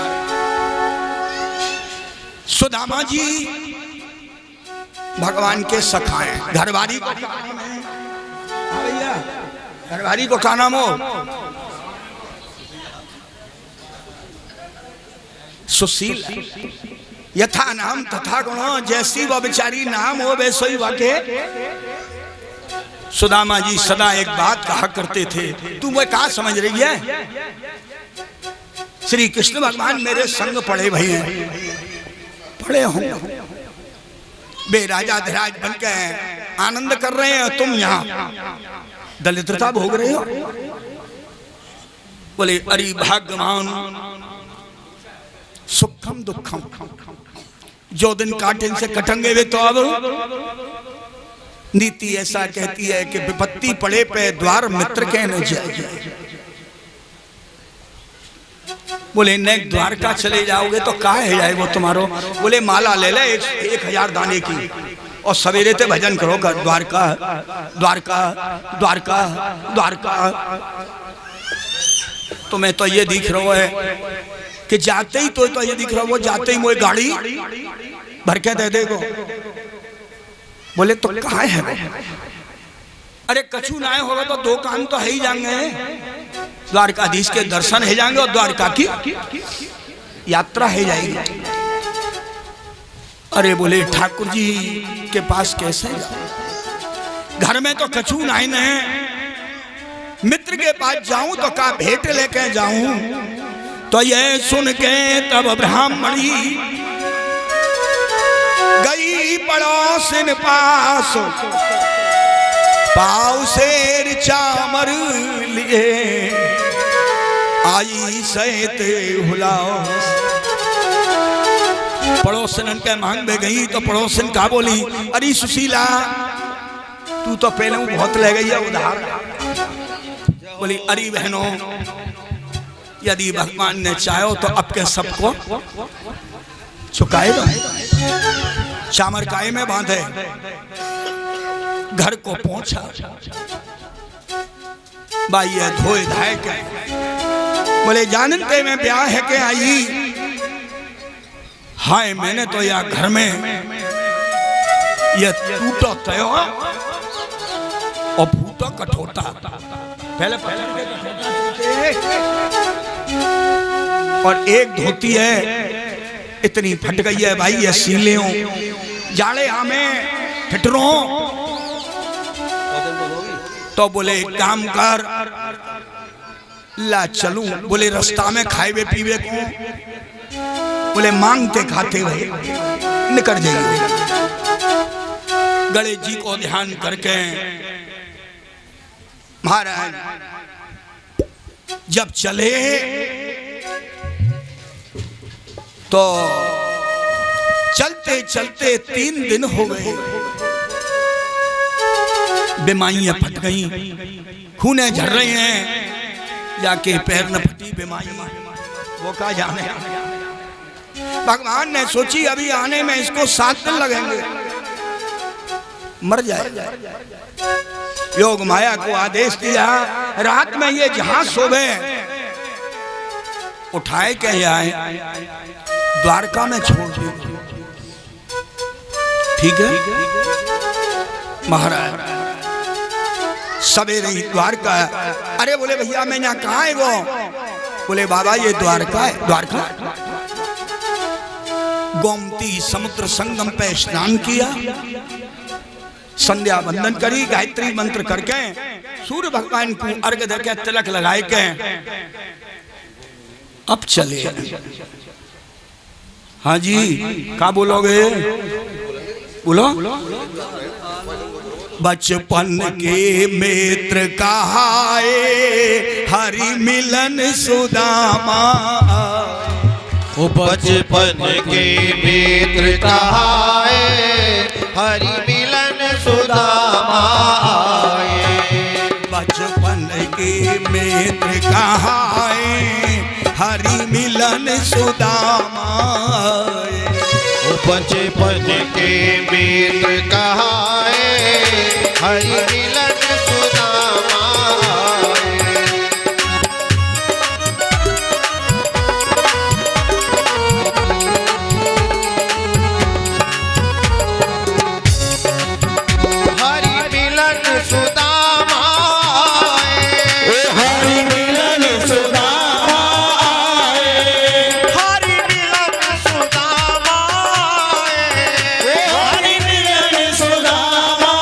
सुदामा जी भगवान के सखा हैं। घरवारी को भैया, घरवारी को क्या नाम हो? सुशील। यथा नाम तथा गुणो, जैसी वह बेचारी नाम हो वैसे ही वाके। सुदामा जी सदा एक बात कहा करते थे, तू वो क्या समझ रही है? श्री कृष्ण भगवान मेरे संग पड़े भैया, पड़े हों, वे राजा धीराज बन के आनंद कर रहे हैं, तुम यहाँ दलिद्रता भोग रहे हो। बोले अरे भाग्यवान, सुखम दुखम, जो दिन काटे से कटेंगे वे तो। अब नीति ऐसा कहती है कि विपत्ति पड़े पे द्वार मित्र के न जाए। बोले न द्वारका चले जाओगे तो का है जाए वो तुम्हारो। बोले माला ले ले 1000 दाने की और सवेरे ते भजन करो कर द्वारका द्वारका द्वारका द्वारका। तुम्हें तो ये दिख रहा है कि जाते ही तो ये दिख रहा, वो जाते ही मोए गाड़ी भर के दे देगो। बोले तो कहाँ है? अरे कछु ना होगा तो 2 काम तो है ही जाएंगे, द्वारकाधीश के दर्शन है जाएंगे और द्वारका की यात्रा है जाएगी। अरे बोले ठाकुर जी के पास कैसे जाऊं? घर में तो कछु नहीं है, मित्र के पास जाऊं तो का भेंट लेके जाऊं। तो ये सुन के तब ब्राह्मणी गई पड़ोसिन पास, पाव शेर चामर लिए आई सहते हुलाओ। पड़ोसन के मांग में गई तो पड़ोसन का बोली, अरे सुशीला तू तो पहले बहुत ले गई है उधार। बोली अरे बहनों, यदि भगवान ने चाहो तो अब के सबको चुकाएगा। चामर काय में बांधे, घर को पहुंचा, भाई ये धोए धाए के। बोले जानते में ब्याह है के आई, हाय मैंने तो या घर में ये टूटो तयो और फूटो कठोता। पहले और एक धोती है इतनी फट गई है भाई, ये सीले जाड़े हमें फिटरो। तो बोले एक काम कर, ला चलूं। बोले रास्ता में खाए पीवे को, बोले मांगते खाते हुए निकल जाइए। गणेश जी को ध्यान करके महाराज जब चले तो चलते चलते 3 दिन हो गए, बीमारियां फट गई, खूने झड़ रहे हैं, जाके पैर न फटी बीमारी वो का जाने। भगवान ने सोची अभी आने में इसको 7 दिन लगेंगे, मर जाए। योग माया को आदेश दिया रात में ये जहां सोवे उठाए के आए द्वारका में छोड़ दे। ठीक है महाराज, सवेरे ही द्वारका। अरे बोले भैया मैं यहाँ कहाँ है वो? बोले बाबा ये द्वारका है। द्वारका गोमती समुद्र संगम पे स्नान किया, संध्या वंदन करी, गायत्री मंत्र करके सूर्य भगवान को अर्घ्य देके तिलक लगाए के अब चले। हाँ जी, क्या बोलोगे? बोलो। बचपन के मित्र कहाए हरि मिलन सुदामा। बचपन के मित्र कहाए हरि मिलन सुदामा। बचपन के मित्र कहाए हरि मिलन सुदामा। बचपन के मित्र कहाए हरि मिलन सुदामा। हरि मिलन सुदामा। हरि मिलन सुदामा। हरि मिलन सुदामा। हरि मिलन सुदामा।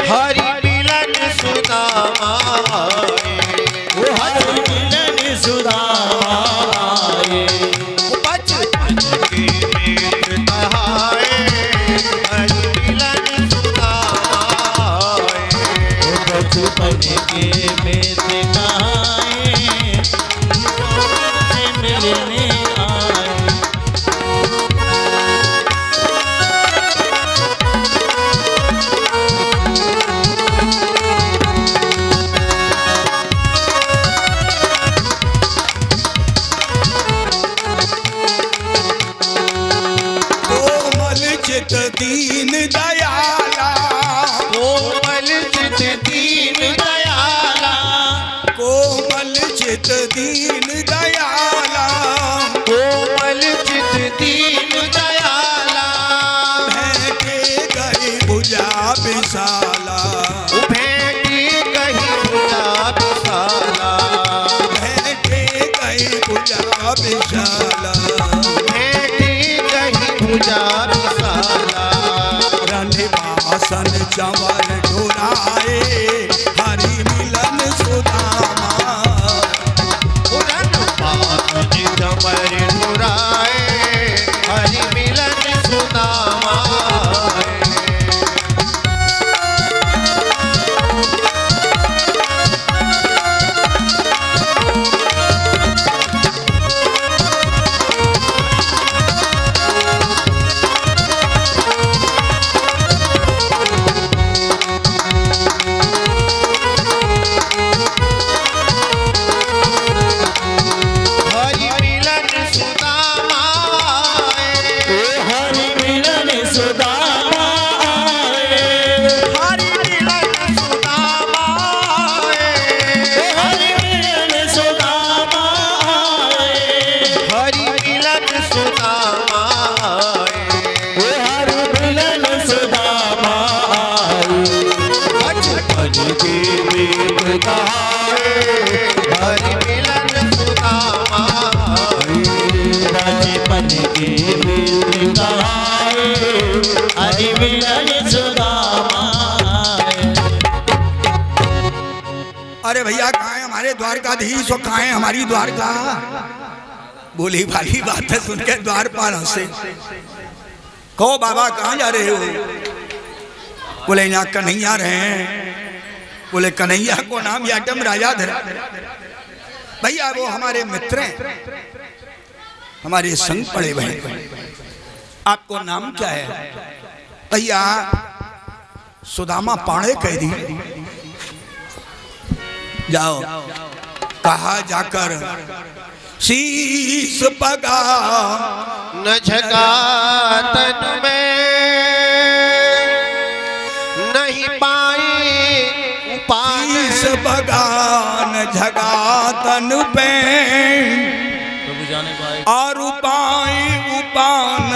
हरि मिलन सुदामा। हरि मिलन सुदामा। बचपन के मित्र कहाए हरि मिलन सुदामा। बचपन के मित्र कहाए से मिलने आए। कोमल चित दीन दयाला। कोमल चित दीन दयाला। कोमल चित दीन दयाला। कोमल चित दीन दयाला। भेंटे गई भुजा विशाला। भेंटी कहीं भुजा विशाला। भेंटे गई भुजा विशाला। भेंटी कहीं भुजा विशाला। रनिवासन चंवर ढुराए हरि मिलन सुदामा। उड़न पात चंवर ढुराए हरि मिलन सुदामा। हरि मिलन सुदामा। हरि मिलन सुदामा। हरि मिलन सुदामा। हरि मिलन सुदामा। हरि मिलन सुदामा। हरि मिलन सुदामा। बचपन के मित्र कहाए हरि मिलन सुदामा। अरे भैया कहाँ है हमारे द्वारकाधीश और कहाँ है हमारी द्वारका? बोली भाली बात है सुन के द्वारपाल हंसे। कहो बाबा कहाँ जा रहे हो? बोले यहाँ कन्हैया रहे हैं। बोले कन्हैया को नाम याटम राजा धरा। भैया वो हमारे मित्र हैं, हमारे संग पड़े भाई। आपको नाम क्या है? भैया सुदामा पाणे कह दी। जाओ कहा जाकर शीश पगा न झका तन में नहीं पाई उपाय। शीश पगा न झगा तन पे और उपाय उपान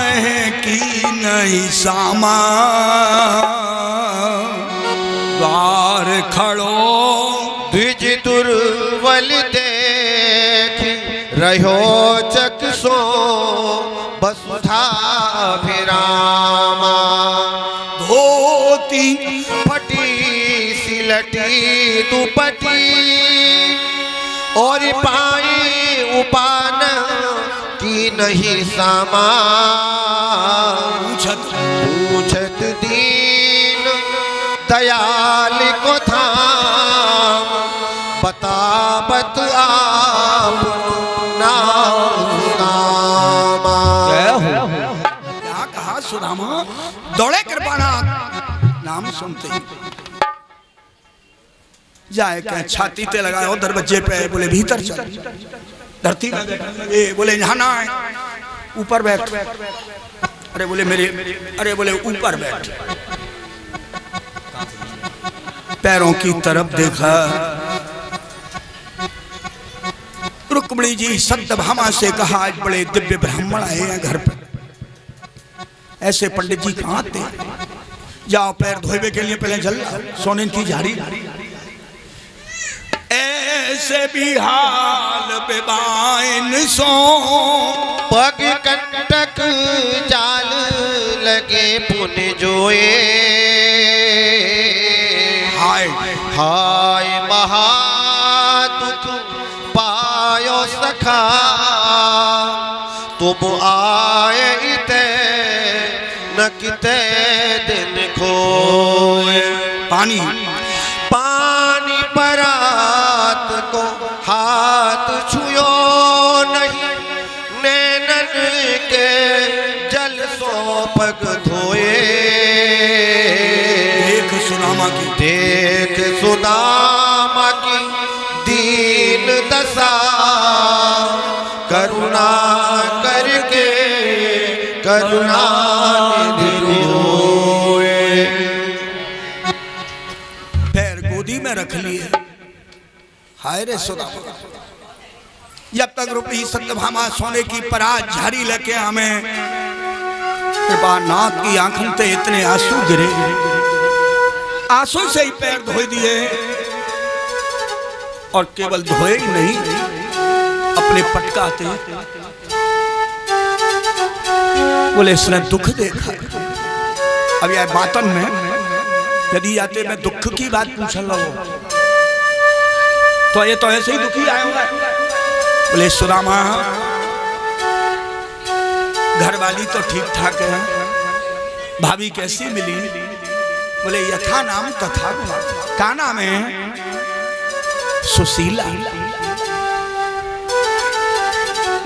की नहीं सामा। द्वार खड़ो द्विज दुर्बल देख रहो चकसो वसुधा भिरामा। धोती फटी सिलटी दुपटी और पाई उपान की नहीं सामा। पूछत दीन दयाल को थाम बतावत आप नामा। क्या कहा सुदामा? दौड़े कृपानाथ नाम सुनते ही जाए क्या छाती ते लगाओ दरवाजे पे। बोले भीतर चल। धरती में बैठे। बोले यहाँ ना आए, ऊपर बैठ। अरे बोले मेरे, अरे बोले ऊपर बैठ। पैरों की तरफ देखा। रुक्मिणी जी सत्यभामा से कहा आज बड़े दिव्य ब्राह्मण आए हैं घर पर। ऐसे पंडित जी कहाँ थे? जाओ पैर धोने के लिए पहले जल सोने की झाड़ी। ऐसे भी हाल बेबाइन सो पग कंटक जाल लगे पुन जोए। हाय हाय महादुख पायो सखा तुम आए इते न किते दिन खोए। पानी पानी परात को हाथ छुयो नहीं नैनन के जल सो पग धोए। देख सुदामा की, देख सुदामा की दीन दशा करुणा करके करुणा निधि रोए। पैर गोदी में रख लिए। हाय रे सुदामा, जब तक रुपी सत्यभामा सोने की परात झाड़ी लेके हमें कृपानाथ की आंखों से इतने आंसू गिरे। आंसू से ही पैर धोए दिए और केवल धोए ही नहीं अपने पटकाते। बोले इसने दुख देखा। अब यह बातन में यदि आते मैं दुख की बात पूछ लो तो ये तो ऐसे ही दुखी आए होगा। बोले सुदामा घर वाली तो ठीक ठाक है, भाभी कैसी मिली? बोले यथा नाम तथा गुण। क्या नाम है? सुशीला।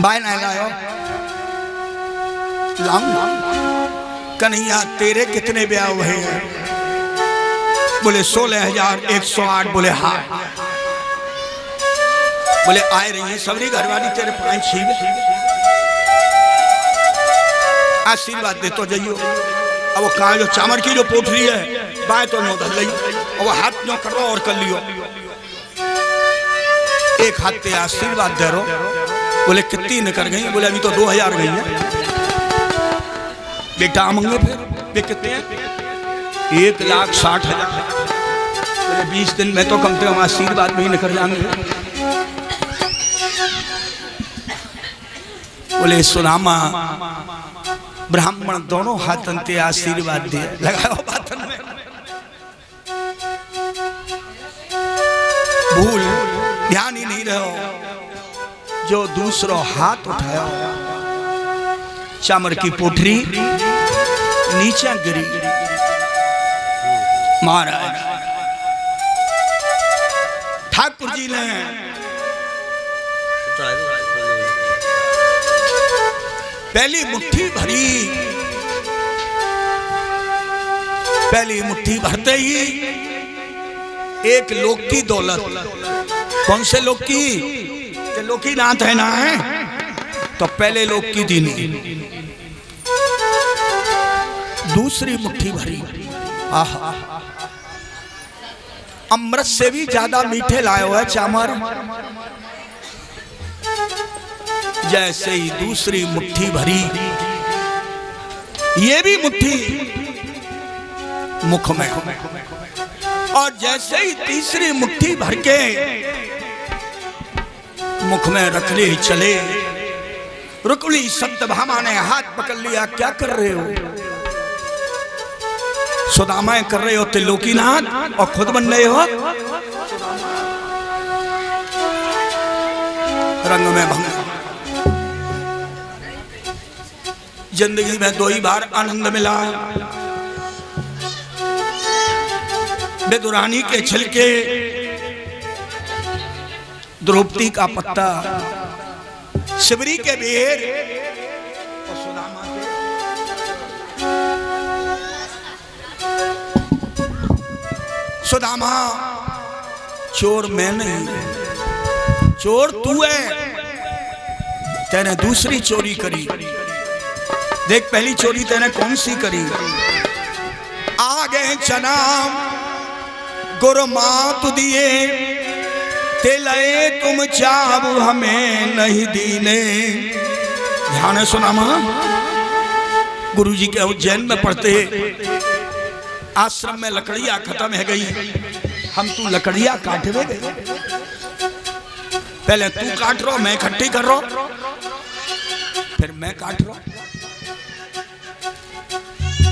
बाय ना लायो लाऊं। कन्हैया तेरे कितने ब्याह हुए हैं? बोले 16,108। बोले हाँ। बोले आए रही है सबरी घरवाली तेरे 5-6 आशीर्वाद दे तो जाइयो। अब वो कहा जो चामर की जो पोटली है बाएं तो नो धर लियो और वो हाथ नो करो और कर लियो। एक हाथ पे आशीर्वाद दे रो। बोले कितनी न कर गई? बोले अभी तो 2000 गई है। बेटा मंगे फिर वे कितने हैं? 1,60,000। बोले 20 दिन में तो कम से कम आशीर्वाद में ही निकल जाएंगे। बोले सुदामा ब्राह्मण दोनों हाथन ते आशीर्वाद दे लगाओ बातन में। भूल ध्यान ही नहीं रहो, जो दूसरो हाथ उठाया चामर की पोटरी नीचे गिरी। महाराज ठाकुर जी ने पहली मुट्ठी भरी, पहली मुट्ठी भरते ही एक लोक की दौलत। कौन से लोक की? लोकी नाथ है ना, है तो पहले लोक की दीनी। दूसरी मुट्ठी भरी, आहा, अमृत से भी ज्यादा मीठे लाए है चामर। जैसे ही दूसरी मुट्ठी भरी, ये भी मुट्ठी मुख में, और जैसे ही तीसरी मुट्ठी भर के मुख में रख ले चले, रुक्मिणी सत्यभामा ने हाथ पकड़ लिया। क्या कर रहे हो? सुदामा कर रहे हो त्रिलोकीनाथ और खुद बन रहे हो रंग में भंग। जिंदगी में 2 ही बार आनंद मिला, बेदुरानी के छिलके, द्रौपदी का पत्ता, शिवरी के बेर और सुदामा के। सुदामा चोर मैं नहीं, चोर तू है, तेने दूसरी चोरी करी। देख पहली चोरी तेने कौन सी करी? आगे चना गुरु मात दिए, तेलए तुम चाबू हमें नहीं दीने। ध्यान है सुनामा, गुरु जी के उज्जैन में पढ़ते, आश्रम में लकड़ियां खत्म है गई, हम तू लकड़ियां काटवे गए। पहले तू काट रो, मैं इकट्ठी कर रो, फिर मैं काट रो।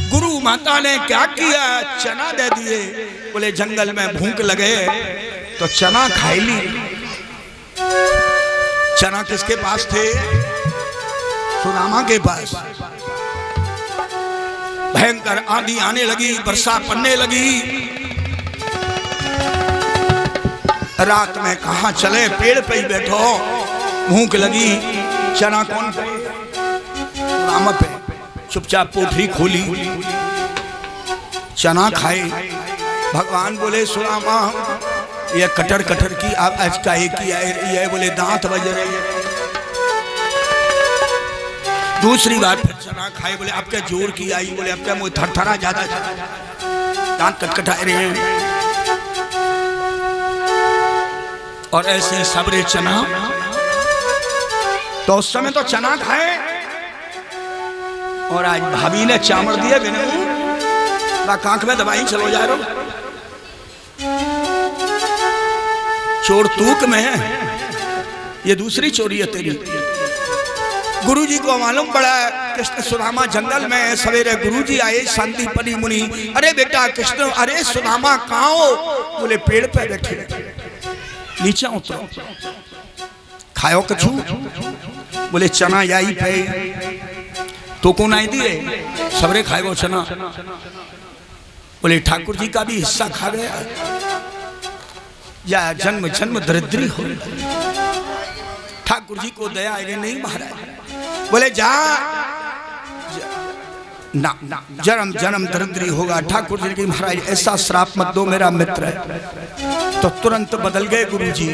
गुरु माता ने क्या किया? चना दे दिए। बोले जंगल में भूख लगे तो चना खाई ली। चना किसके पास थे? सुदामा के पास। भयंकर आंधी आने लगी, वर्षा पड़ने लगी। रात में कहां चले? पेड़ पे ही बैठो, भूख लगी। चना कौन पे? सुदामा पे। चुपचाप पोटली खोली, चना खाए। भगवान बोले सुदामा ये कटर कटर की आप आज का एक ही है। बोले दांत बज रहे। दूसरी बार फिर चना खाए। बोले आपके जोर की आई। बोले आपका मुंह थरथरा ज्यादा, दांत कटकटा रहे हैं। और ऐसे सबरे चना, तो उस समय तो चना खाए, और आज भाभी ने चामर दिया बिना कांख में दवाई चलो जा रहा। चोर तूक में है, ये दूसरी चोरी है तेरी। गुरुजी को मालूम पड़ा कृष्ण सुदामा जंगल में। सवेरे गुरुजी आए, शांतिपनी मुनि। अरे बेटा कृष्ण, अरे सुदामा कहाँ हो? बोले पेड़ पे बैठे। नीचे उतरो, खाओ कछु? बोले चना याई पे तो कौन आई दिए? सबरे खाएगो चना। बोले ठाकुर जी का भी हिस्सा खा गया, या जन्म जन्म दरिद्री हो। ठाकुर जी को दया आएगी नहीं महाराज। बोले जा ना, जन्म जन्म दरिद्री होगा। ठाकुर जी की महाराज ऐसा श्राप मत दो, मेरा मित्र है। तो तुरंत बदल गए गुरु जी।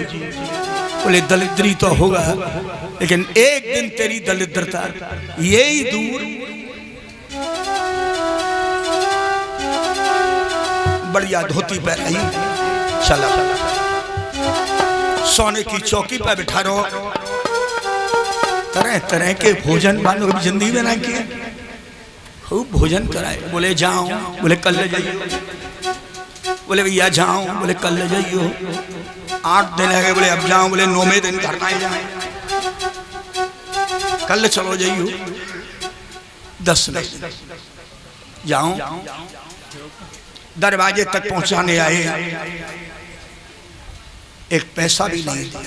बोले दरिद्री तो होगा, लेकिन एक दिन तेरी दरिद्रता यही दूर। बढ़िया धोती पहनाई, चला सोने की चौकी पर बिठा रो। तरह तरह के भोजन बानो जिंदगी में ना किए, खूब भोजन कराए। बोले जाओ, बोले कल ले जाइए। बोले भैया जाओ, बोले कल ले जाइयो। 8 दिन है, बोले अब जाओ। बोले 9वें दिन करना है, जाए कल चलो जाइयो। 10 दिन जाओ। दरवाजे तक पहुंचाने आए। एक पैसा भी नहीं दिया।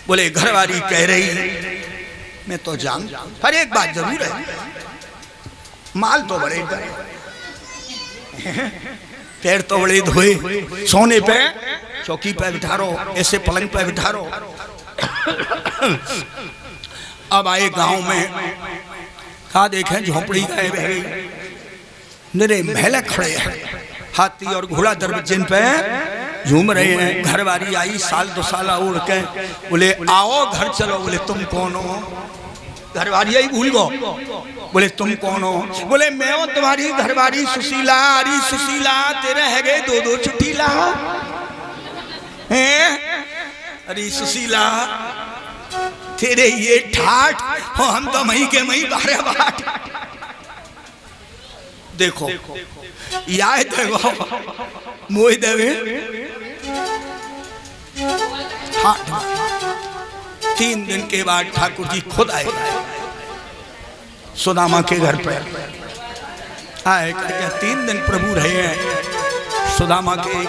बोले घरवाली कह रही मैं तो जान, हर एक बात जरूर है, माल तो बड़े पैर तो बड़े धोए, सोने पे चौकी पे बिठा रो, ऐसे पलंग पे बिठा रो। अब आए गांव में, कहा देखें झोपड़ी गए बह गई, निरे महल खड़े हैं, हाथी और घोड़ा दरवाजे पे झूम रहे हैं। घरवाली आई साल 2 साल उड़ के, बोले आओ घर चलो। बोले तुम कौन हो? घरवाली आई भूल गो। बोले तुम कौन हो? बोले मैं हूं तुम्हारी घरवाली सुशीला। अरे सुशीला तेरे है गए 2-2 चुटीला हैं? अरे सुशीला तेरे ये ठाठ हो, हम तो मई के मई 12 बाट। देखो याद देखो मोह देवे हाँ। 3 दिन के बाद ठाकुर जी खुद आए सुदामा के घर पर आए। 3 दिन प्रभु रहे हैं सुदामा के।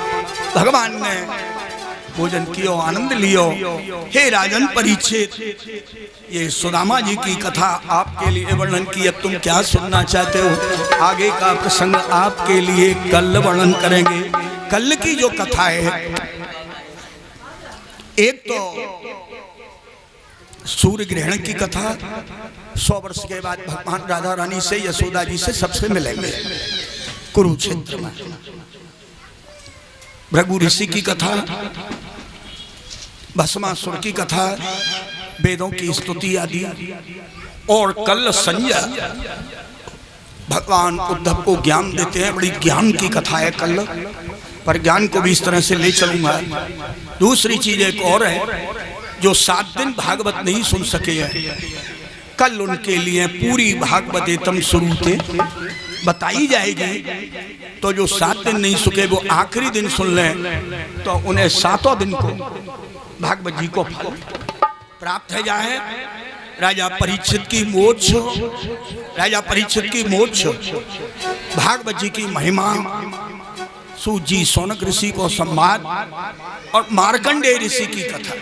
भगवान ने भोजन कियो, आनंद लियो। हे राजन परीक्षित, ये सुदामा जी की कथा आपके लिए वर्णन की। अब तुम क्या सुनना चाहते हो? आगे का प्रसंग आपके लिए कल वर्णन करेंगे। कल की जो कथा है, एक तो सूर्य ग्रहण की कथा, 100 वर्ष के बाद भगवान राधा रानी से यशोदा जी से सबसे मिलेंगे कुरुक्षेत्र में। भृगु ऋषि की कथा, भस्मासुर की कथा, वेदों की स्तुति आदि। और कल संजय भगवान उद्धव को ज्ञान देते हैं, बड़ी ज्ञान की कथा है कल, पर ज्ञान को भी इस तरह से ले चलूंगा। दूसरी चीज एक और है, जो 7 दिन भागवत नहीं सुन सके हैं, कल उनके लिए पूरी भागवतेतम स्वरूपे बताई जाएगी। तो जो 7 दिन नहीं सुके वो आखिरी दिन सुन लें तो उन्हें 7वें दिन को भागवत जी को फल प्राप्त है जाए। राजा परीक्षित की मोक्ष, राजा परीक्षित की मोक्ष, भागवत जी की महिमा, सूत जी शौनक ऋषि को संवाद और मार्कंडेय ऋषि की कथा,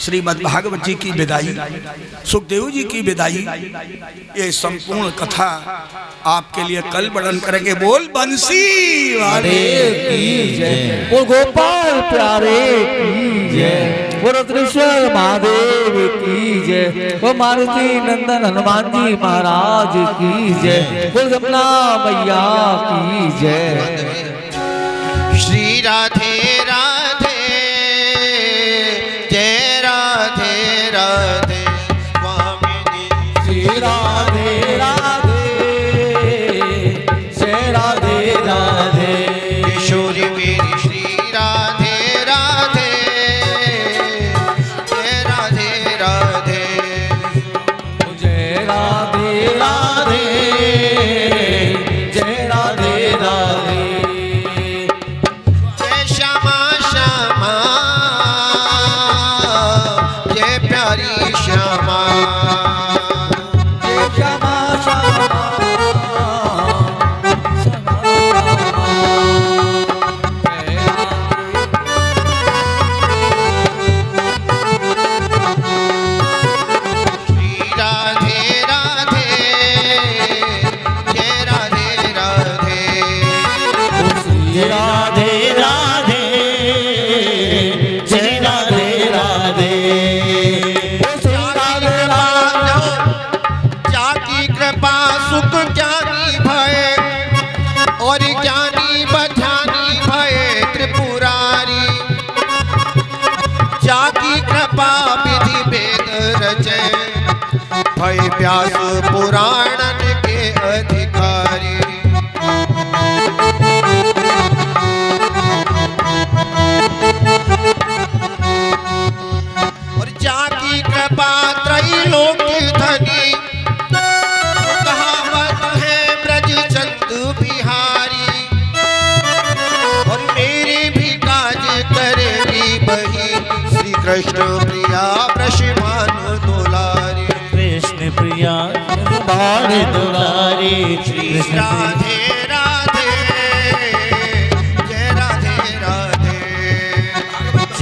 श्रीमद् भागवत जी की विदाई, सुखदेव जी की विदाई, ये संपूर्ण कथा आपके लिए कल वर्णन करेंगे। बोल बंसी वाले की जय, बोल गोपाल प्यारे की जय, बोल त्रिशूल महादेव की जय, बोल मारुति नंदन हनुमान जी महाराज की जय, बोल जमुना मैया की जय। श्री राधे राधे, जय राधे राधे स्वामिनी। श्री राधे राधे, जय राधे राधे। किशोरी मेरी श्री राधे राधे, जय राधे राधे। जय राधे राधे, जय राधे राधे। जय श्यामा श्यामा, जय प्यारी श्यामा। जय श्यामा श्यामा, श्री राधे राधे, जय राधे राधे। श्री राधे राधे, जय राधे राधे। जाकी कृपा सुख ज्ञानी भय, और ज्ञानी बधानी भय त्रिपुरारी। जाकी कृपा विधि वेद रचे, भय व्यास पुराणन के अधिकारी। और जाकी कृपा त्रैलोक्य धनी, कहावत है ब्रज चंद बिहारी। और मेरे भी काज करेगी बही, श्री कृष्ण प्रिया ब्रजमान दुलारी। कृष्ण प्रिया बाण दुलारी। श्री राधे राधे, जय राधे राधे।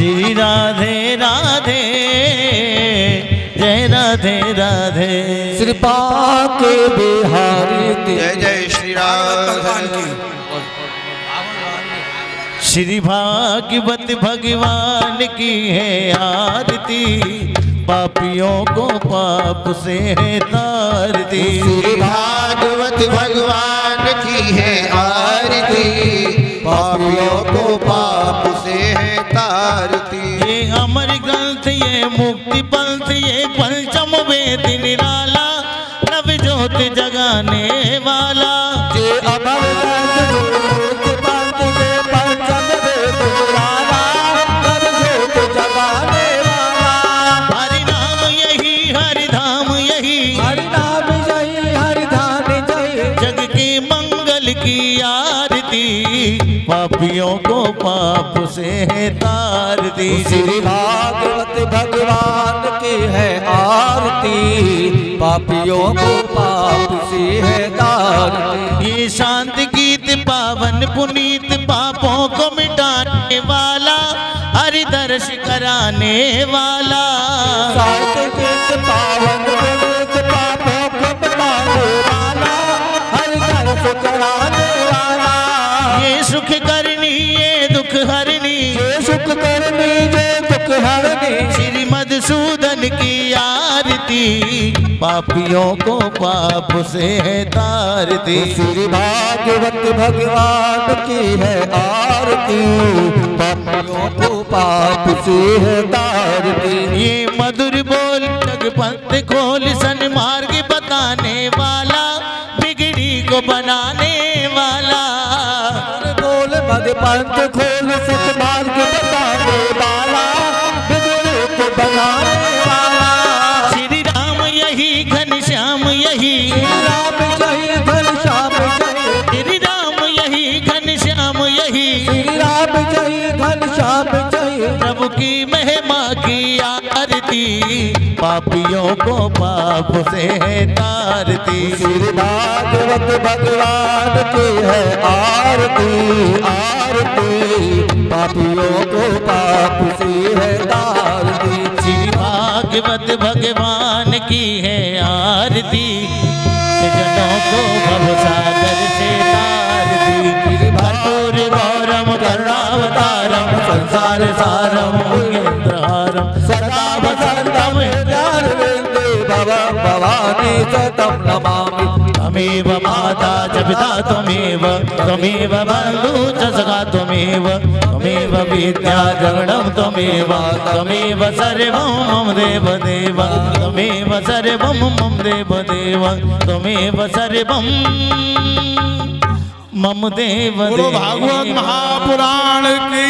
श्री राधे राधे जय राधे राधे। श्री पाके बिहारी जय जय श्री भगवान राधे। की श्री भागवत भगवान की है आरती, पापियों को पाप से है तारती। श्री भागवत भगवान की है आरती, पापियों को पाप से है तारती। ये अमर ग्रंथ ये मुक्ति पंथ ये पंचम वेद निराला, नव ज्योत जगाने वाला। जे अमर ग्रंथ जो मुक्ति पंथ के पंचम वेद निराला, नव ज्योत जगाने वाला। हरि नाम यही हरि धाम यही, हरि नाम जय हरि धाम जय। जग के मंगल की आरती, पापियों को पाप से है तारती। श्री भागवत भगवान की है आरती, पापियों को पाप से है तारती। ये शांत गीत पावन पुनीत, पापों को मिटाने वाला, हरि दर्श कराने वाला। शांत गीत पावन पुनीत, पापों को मिटाने वाला, हरि दर्श कराने वाला। ये सुख करनी ये दुख हरनी, ये सुख करनी ये दुख हरनी। श्री मधुसूदन की आरती, पापियों को पाप से है तारती। श्री भागवत भगवान की है आरती, पापियों को पाप से है तारती। ये मधुर बोल जगपंथ खोल, सन्मार्ग बताने वाला, बिगड़ी को बनाने वाला। बोल मद पंथ खोल, सतमार्ग बताने वाला, बिगड़े को बनाने वाला। श्री राम यही घनश्याम यही, श्री राम जय घनश्याम जय। श्री राम यही घनश्याम यही, श्री राम जय घनश्याम जय। प्रभु की महिमा की आरती, पापियों को पाप से है तारती। श्री भागवत भगवान की है आरती, आरती, पापियों को पाप से है तारती। श्री भागवत भगवान की है आरती, जनों को भवसागर से तारती। भरपूर गौरम करुणावतारम, संसार सारम मुगेन्द्रहारम, सदा वसंतम हृदयारविंदे भवं भवानी सततं नमामि। त्वमेव माता च पिता त्वमेव, त्वमेव बन्धु च सखा त्वमेव, त्वमेव विद्या जगणं त्वमेव, त्वमेव सर्वं मम देव देव, त्वमेव सर्वं मम देव देव, त्वमेव सर्वं मम देव बोलो देव। भागवत महापुराण की